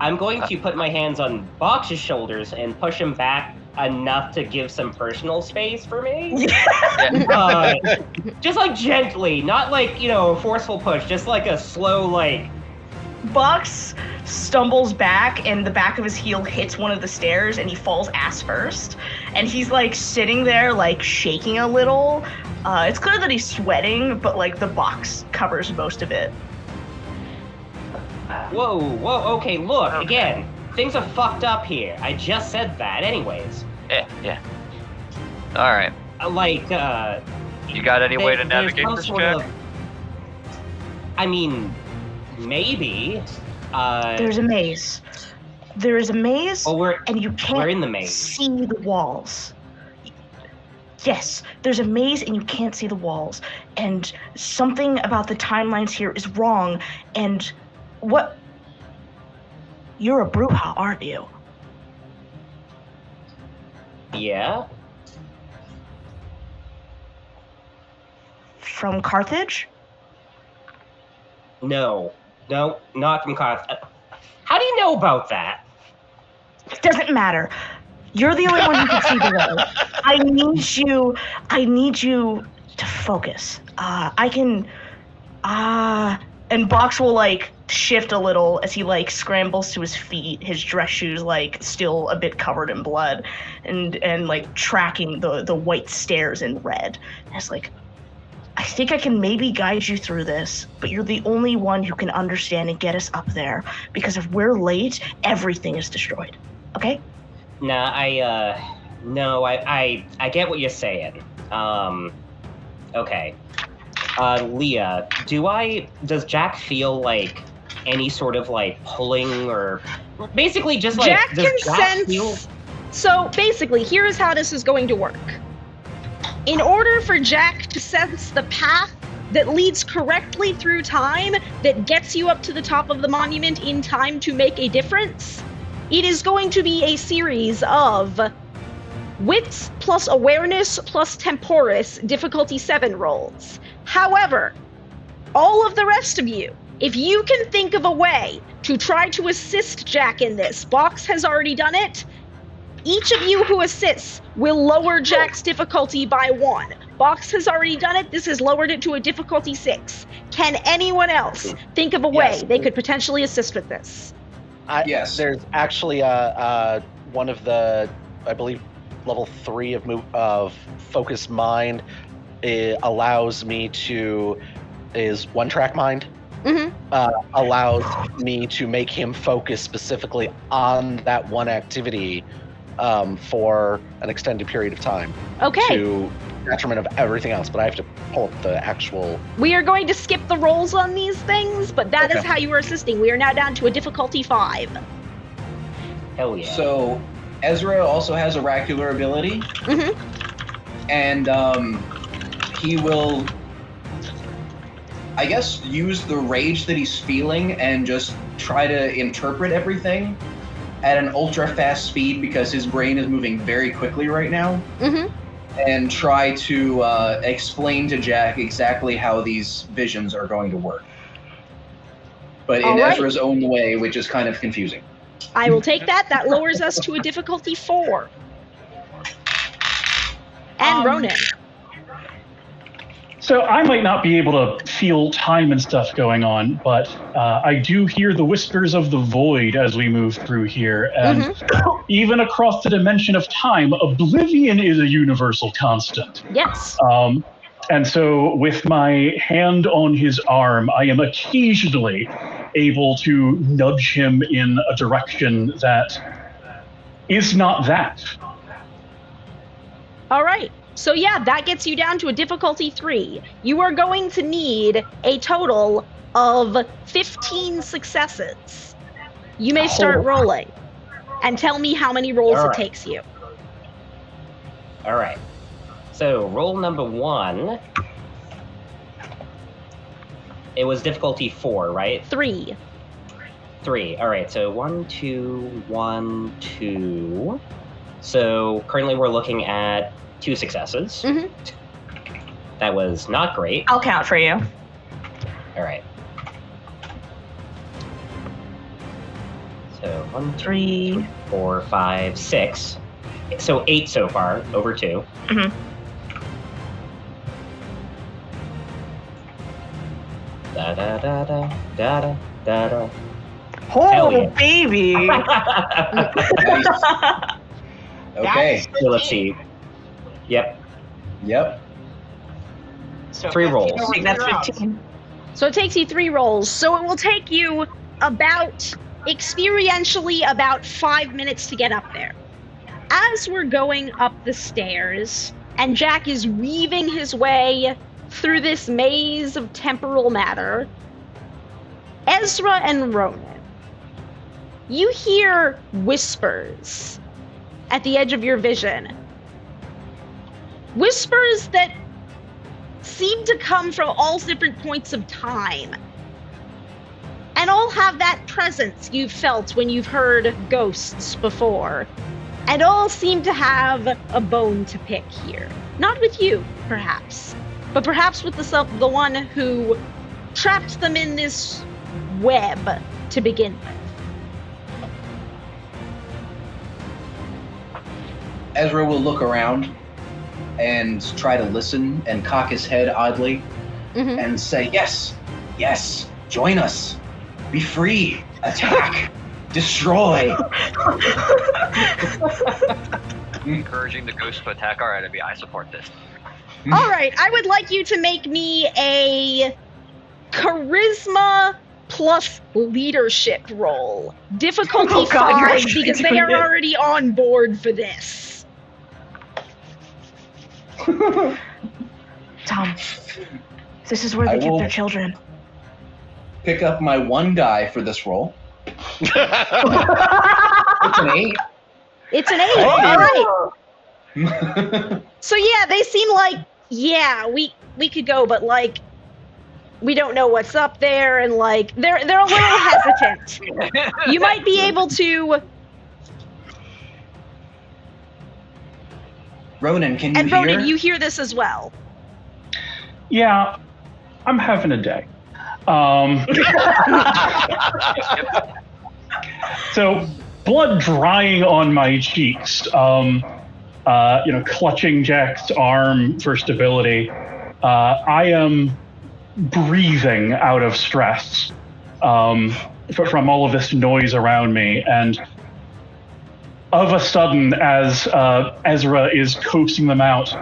I'm going to put my hands on Box's shoulders and push him back enough to give some personal space for me. Just like gently, not like, a forceful push, just like a slow, like... Box stumbles back and the back of his heel hits one of the stairs and he falls ass first. And he's like sitting there like shaking a little. It's clear that he's sweating, but like the box covers most of it. Whoa, okay, look, again. Things are fucked up here. I just said that anyways. Yeah. Alright. You got any way to navigate this, Jack? Maybe. There's a maze. There is a maze, and you we're in the can't maze. see the walls. Yes, there's a maze and you can't see the walls. And something about the timelines here is wrong. And what... You're a Bruja, aren't you? Yeah? From Carthage? No, not from Carthage. How do you know about that? It doesn't matter. You're the only one who can see the way. I need you to focus. And Box will like shift a little as he like scrambles to his feet, his dress shoes like still a bit covered in blood, and like tracking the white stairs in red. And it's like, I think I can maybe guide you through this, but you're the only one who can understand and get us up there, because if we're late, everything is destroyed. Okay? Nah, I get what you're saying. Okay. Leah, does Jack feel like any sort of like pulling or basically just like Jack can sense. So basically, here is how this is going to work. In order for Jack to sense the path that leads correctly through time, that gets you up to the top of the monument in time to make a difference, it is going to be a series of wits plus awareness plus temporis difficulty 7 rolls. However, all of the rest of you, if you can think of a way to try to assist Jack in this, Box has already done it. Each of you who assists will lower Jack's difficulty by 1. Box has already done it. This has lowered it to a difficulty 6. Can anyone else think of a way they could potentially assist with this? Yes. There's actually one of the, I believe, level 3 of Focus Mind. It allows me to, is One Track Mind. Allows me to make him focus specifically on that one activity for an extended period of time. Okay. To detriment of everything else, but I have to pull up the actual... We are going to skip the rolls on these things, but that is how you are assisting. We are now down to a difficulty 5. Hell yeah. So, Ezra also has oracular ability. And he will, I guess, use the rage that he's feeling and just try to interpret everything at an ultra fast speed, because his brain is moving very quickly right now. And try to explain to Jack exactly how these visions are going to work. But in Ezra's own way, which is kind of confusing. I will take that. That lowers us to a difficulty 4. And Ronan. So I might not be able to feel time and stuff going on, but I do hear the whispers of the void as we move through here. And even across the dimension of time, oblivion is a universal constant. Yes. And so with my hand on his arm, I am occasionally able to nudge him in a direction that is not that. All right. So yeah, that gets you down to a difficulty 3. You are going to need a total of 15 successes. You may start rolling and tell me how many rolls it takes you. All right. So roll number 1. It was difficulty 4, right? 3. 3. All right, so 1, 2, 1, 2. So currently we're looking at 2 successes. Mhm. That was not great. I'll count for you. All right. So 1, 2, 3. 4, 5, 6. So 8 so far, over 2. Mhm. Da da da da da da da da. Oh, yeah. baby. Okay. So let's see. Yep. Yep. So 3 rolls. you're Wait, that's out. 15. So it takes you 3 rolls. So it will take you experientially about 5 minutes to get up there. As we're going up the stairs, and Jack is weaving his way through this maze of temporal matter, Ezra and Ronan, you hear whispers at the edge of your vision. Whispers that seem to come from all different points of time. And all have that presence you've felt when you've heard ghosts before. And all seem to have a bone to pick here. Not with you, perhaps, but perhaps with the one who trapped them in this web to begin with. Ezra will look around and try to listen and cock his head oddly Mhm. and say, yes, yes, join us. Be free. Attack. Destroy. Encouraging the ghost to attack our enemy. I support this. All right, I would like you to make me a charisma plus leadership roll. Difficulty Oh, God, you're 5 actually because they doing are it. already on board for this. Tom, this is where they I keep will- their children. Pick up my 1 die for this roll. It's an 8. It's an 8. All right. So yeah, they seem like, yeah, we could go, but like we don't know what's up there, and like they're a little hesitant. You might be able to. Ronan, can you And hear? Ronan, you hear this as well. Yeah, I'm having a day. So, blood drying on my cheeks, clutching Jack's arm for stability. I am breathing out of stress from all of this noise around me, and of a sudden, as Ezra is coaxing them out,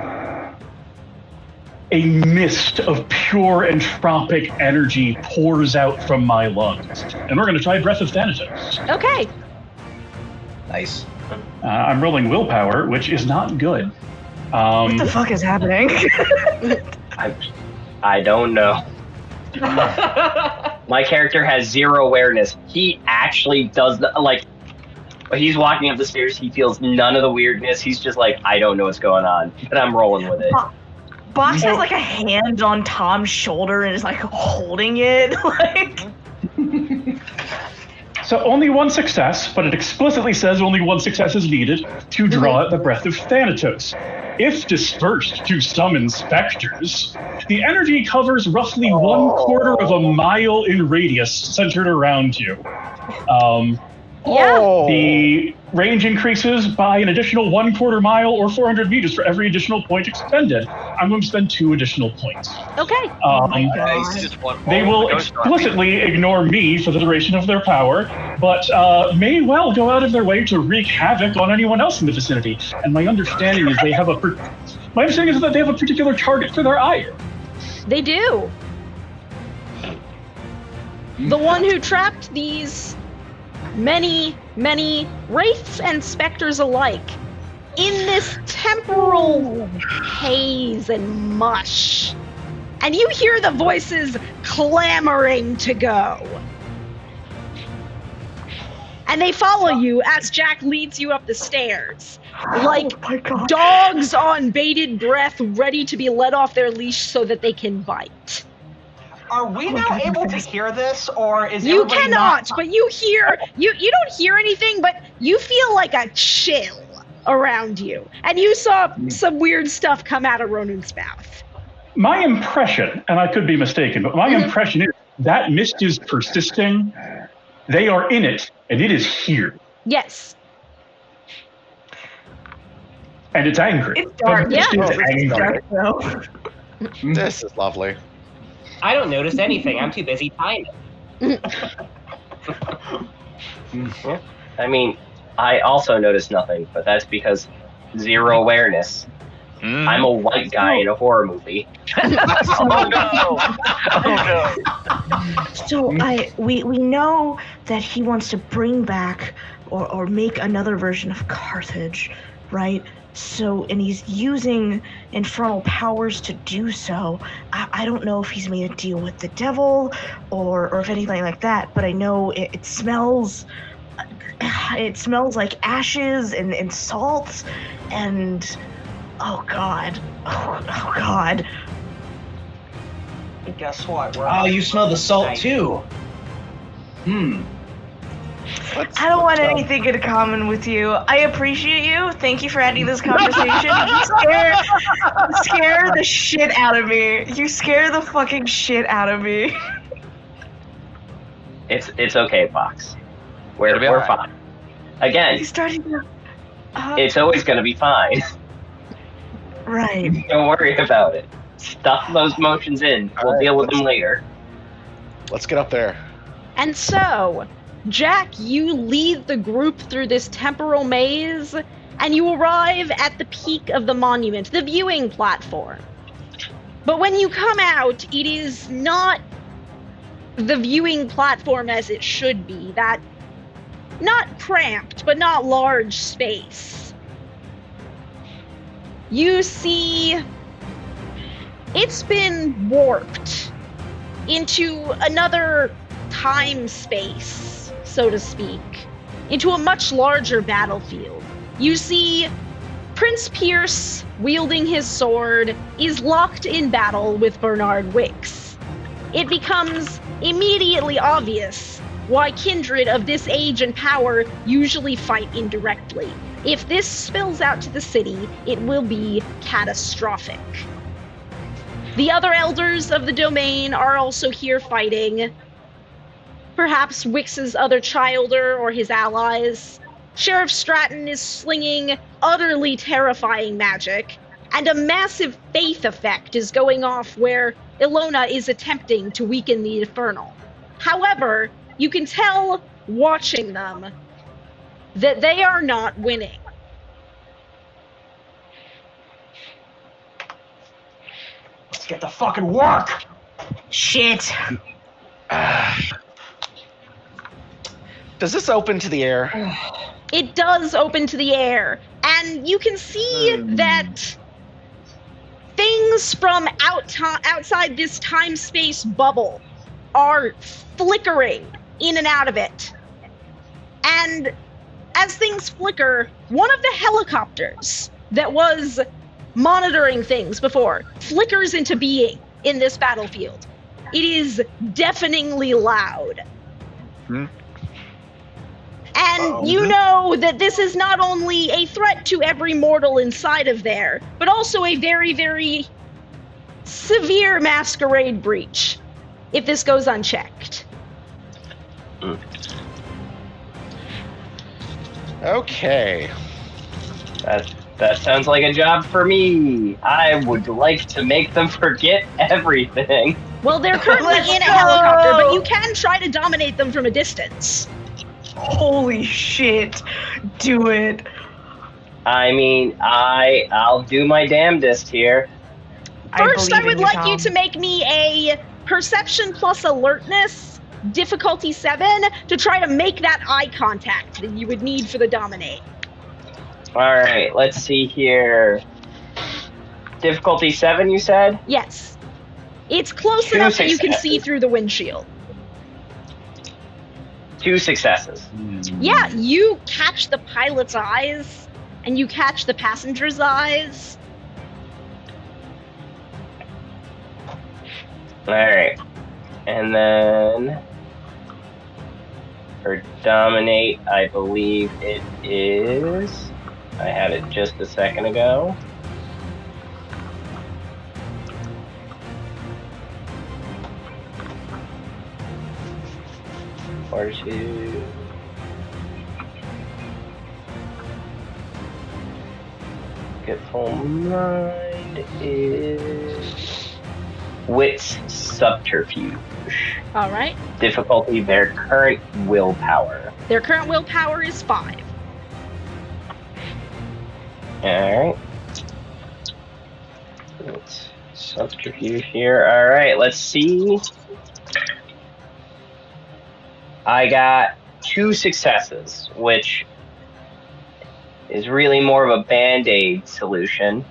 a mist of pure entropic energy pours out from my lungs. And we're going to try Breath of Thanatos. Okay. Nice. I'm rolling willpower, which is not good. What the fuck is happening? I don't know. My character has 0 awareness. He actually does like. He's walking up the stairs. He feels none of the weirdness. He's just like, I don't know what's going on, but I'm rolling with it. Box has like a hand on Tom's shoulder and is like holding it. Like, So only 1 success, but it explicitly says only 1 success is needed to draw the Breath of Thanatos. If dispersed to summon specters, the energy covers roughly 1/4 of a mile in radius centered around you. Yeah. The range increases by an additional 1/4 mile or 400 meters for every additional point expended. I'm going to spend 2 additional points. Okay. Just one They roll will with the ghost explicitly ignore me for the duration of their power, but may well go out of their way to wreak havoc on anyone else in the vicinity. And my understanding is they have that they have a particular target for their ire. They do. The one who trapped these many wraiths and specters alike in this temporal haze and mush. And you hear the voices clamoring to go. And they follow you as Jack leads you up the stairs. Like oh my God. dogs on bated breath, ready to be let off their leash so that they can bite. Are we now able to hear this, or is You everybody cannot, not? but you hear you don't hear anything, but you feel like a chill around you. And you saw some weird stuff come out of Ronan's mouth. My impression, and I could be mistaken, but my impression is that mist is persisting. They are in it, and it is here. Yes. And it's angry. It's dark. The mist is angry. Dark, though. This is lovely. I don't notice anything. I'm too busy timing. I mean, I also noticed nothing, but that's because zero awareness. I'm a white guy in a horror movie. Oh no! Oh no! So we know that he wants to bring back or make another version of Carthage, right? So, and he's using infernal powers to do so. I don't know if he's made a deal with the devil or if anything like that, but I know it smells like ashes and salt and oh god. Oh god. And guess what? Oh, you smell the salt too. I don't want anything in common with you. I appreciate you. Thank you for having this conversation. You scare the shit out of me. You scare the fucking shit out of me. It's okay, Fox. We're alright. fine. Again, He's starting to. it's always gonna be fine. Right. Don't worry about it. Stuff those motions in. We'll deal with them later. Let's get up there. And so, Jack, you lead the group through this temporal maze, and you arrive at the peak of the monument, the viewing platform. But when you come out, it is not the viewing platform as it should be. That not cramped, but not large space. You see, it's been warped into another time space, so to speak, into a much larger battlefield. You see, Prince Pierce, wielding his sword, is locked in battle with Bernard Wicks. It becomes immediately obvious why kindred of this age and power usually fight indirectly. If this spills out to the city, it will be catastrophic. The other elders of the domain are also here fighting. Perhaps Wix's other childer or his allies. Sheriff Stratton is slinging utterly terrifying magic, and a massive faith effect is going off where Ilona is attempting to weaken the Infernal. However, you can tell, watching them, that they are not winning. Let's get the fucking work. Shit. Does this open to the air? It does open to the air, and you can see that things from outside this time-space bubble are flickering in and out of it. And as things flicker, one of the helicopters that was monitoring things before flickers into being in this battlefield. It is deafeningly loud. And you know that this is not only a threat to every mortal inside of there, but also a very, very severe masquerade breach if this goes unchecked. Okay. That sounds like a job for me. I would like to make them forget everything. Well, they're currently in a helicopter, but you can try to dominate them from a distance. Holy shit. Do it. I mean, I'll do my damnedest here. First, I believe in would you, like Tom. you to make me a perception plus alertness, difficulty 7, to try to make that eye contact that you would need for the dominate. All right, let's see here. Difficulty 7, you said? Yes. It's close 2 enough that you can see successes. through the windshield. 2 successes. Yeah, you catch the pilot's eyes, and you catch the passenger's eyes. All right. And then for dominate, I believe it is. I had it just a second ago. Fortitude. Forgetful Mind is Wit's Subterfuge. All right. Difficulty, their current willpower. Their current willpower is 5. Alright. Wit's Subterfuge here. Alright, let's see. I got 2 successes, which is really more of a band-aid solution.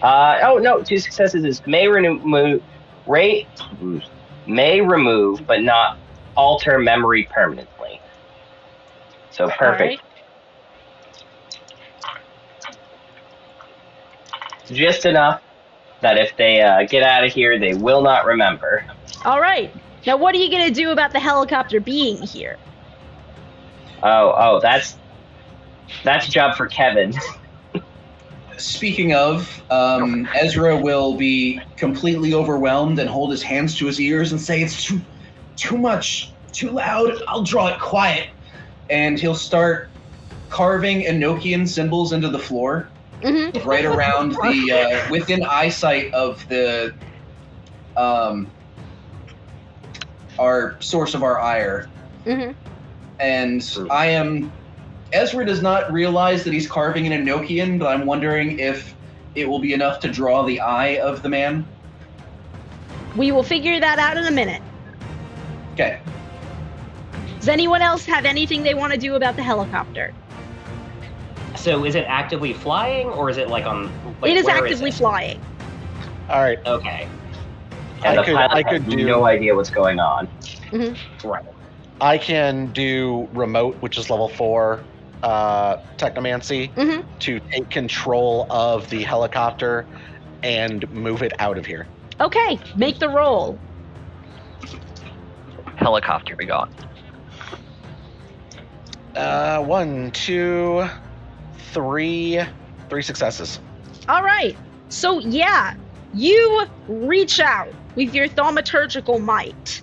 Oh no, 2 successes is may remove, but not alter memory permanently. So perfect. Right. Just enough that if they get out of here, they will not remember. All right. Now, what are you going to do about the helicopter being here? Oh, that's a job for Kevin. Speaking of, Ezra will be completely overwhelmed and hold his hands to his ears and say, "It's too much, too loud. I'll draw it quiet." And he'll start carving Enochian symbols into the floor, right around the within eyesight of the our source of our ire. And Ezra does not realize that he's carving an Enochian, but I'm wondering if it will be enough to draw the eye of the man. We will figure that out in a minute. Okay. Does anyone else have anything they want to do about the helicopter? So is it actively flying, or is it like on... Like, it is where actively flying. All right. Okay. And I could do no idea what's going on. Right. I can do remote, which is level 4 technomancy, to take control of the helicopter and move it out of here. Okay, make the roll. Helicopter be gone. 1, 2, 3 successes. All right. So yeah, you reach out with your thaumaturgical might,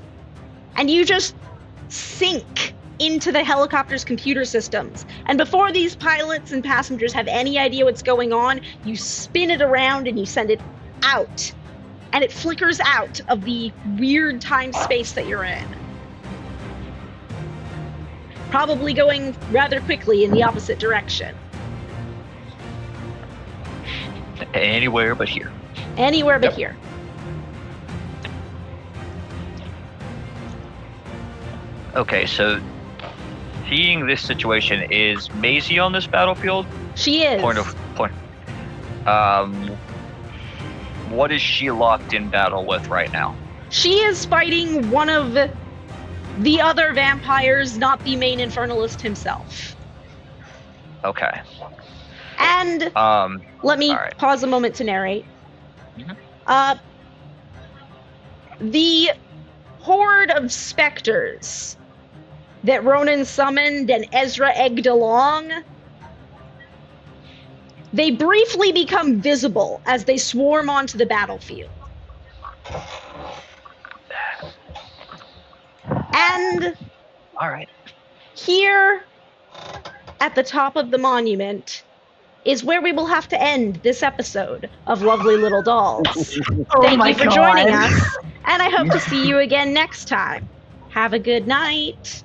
and you just sink into the helicopter's computer systems. And before these pilots and passengers have any idea what's going on, you spin it around and you send it out. And it flickers out of the weird time space that you're in. Probably going rather quickly in the opposite direction. Anywhere but here. Anywhere but here. Okay, so seeing this situation, is Maisie on this battlefield? She is. Point. What is she locked in battle with right now? She is fighting one of the other vampires, not the main infernalist himself. Okay. And let me pause a moment to narrate. The horde of specters that Ronan summoned and Ezra egged along, they briefly become visible as they swarm onto the battlefield. And here at the top of the monument is where we will have to end this episode of Lovely Little Dolls. Thank you for joining us, and I hope to see you again next time. Have a good night.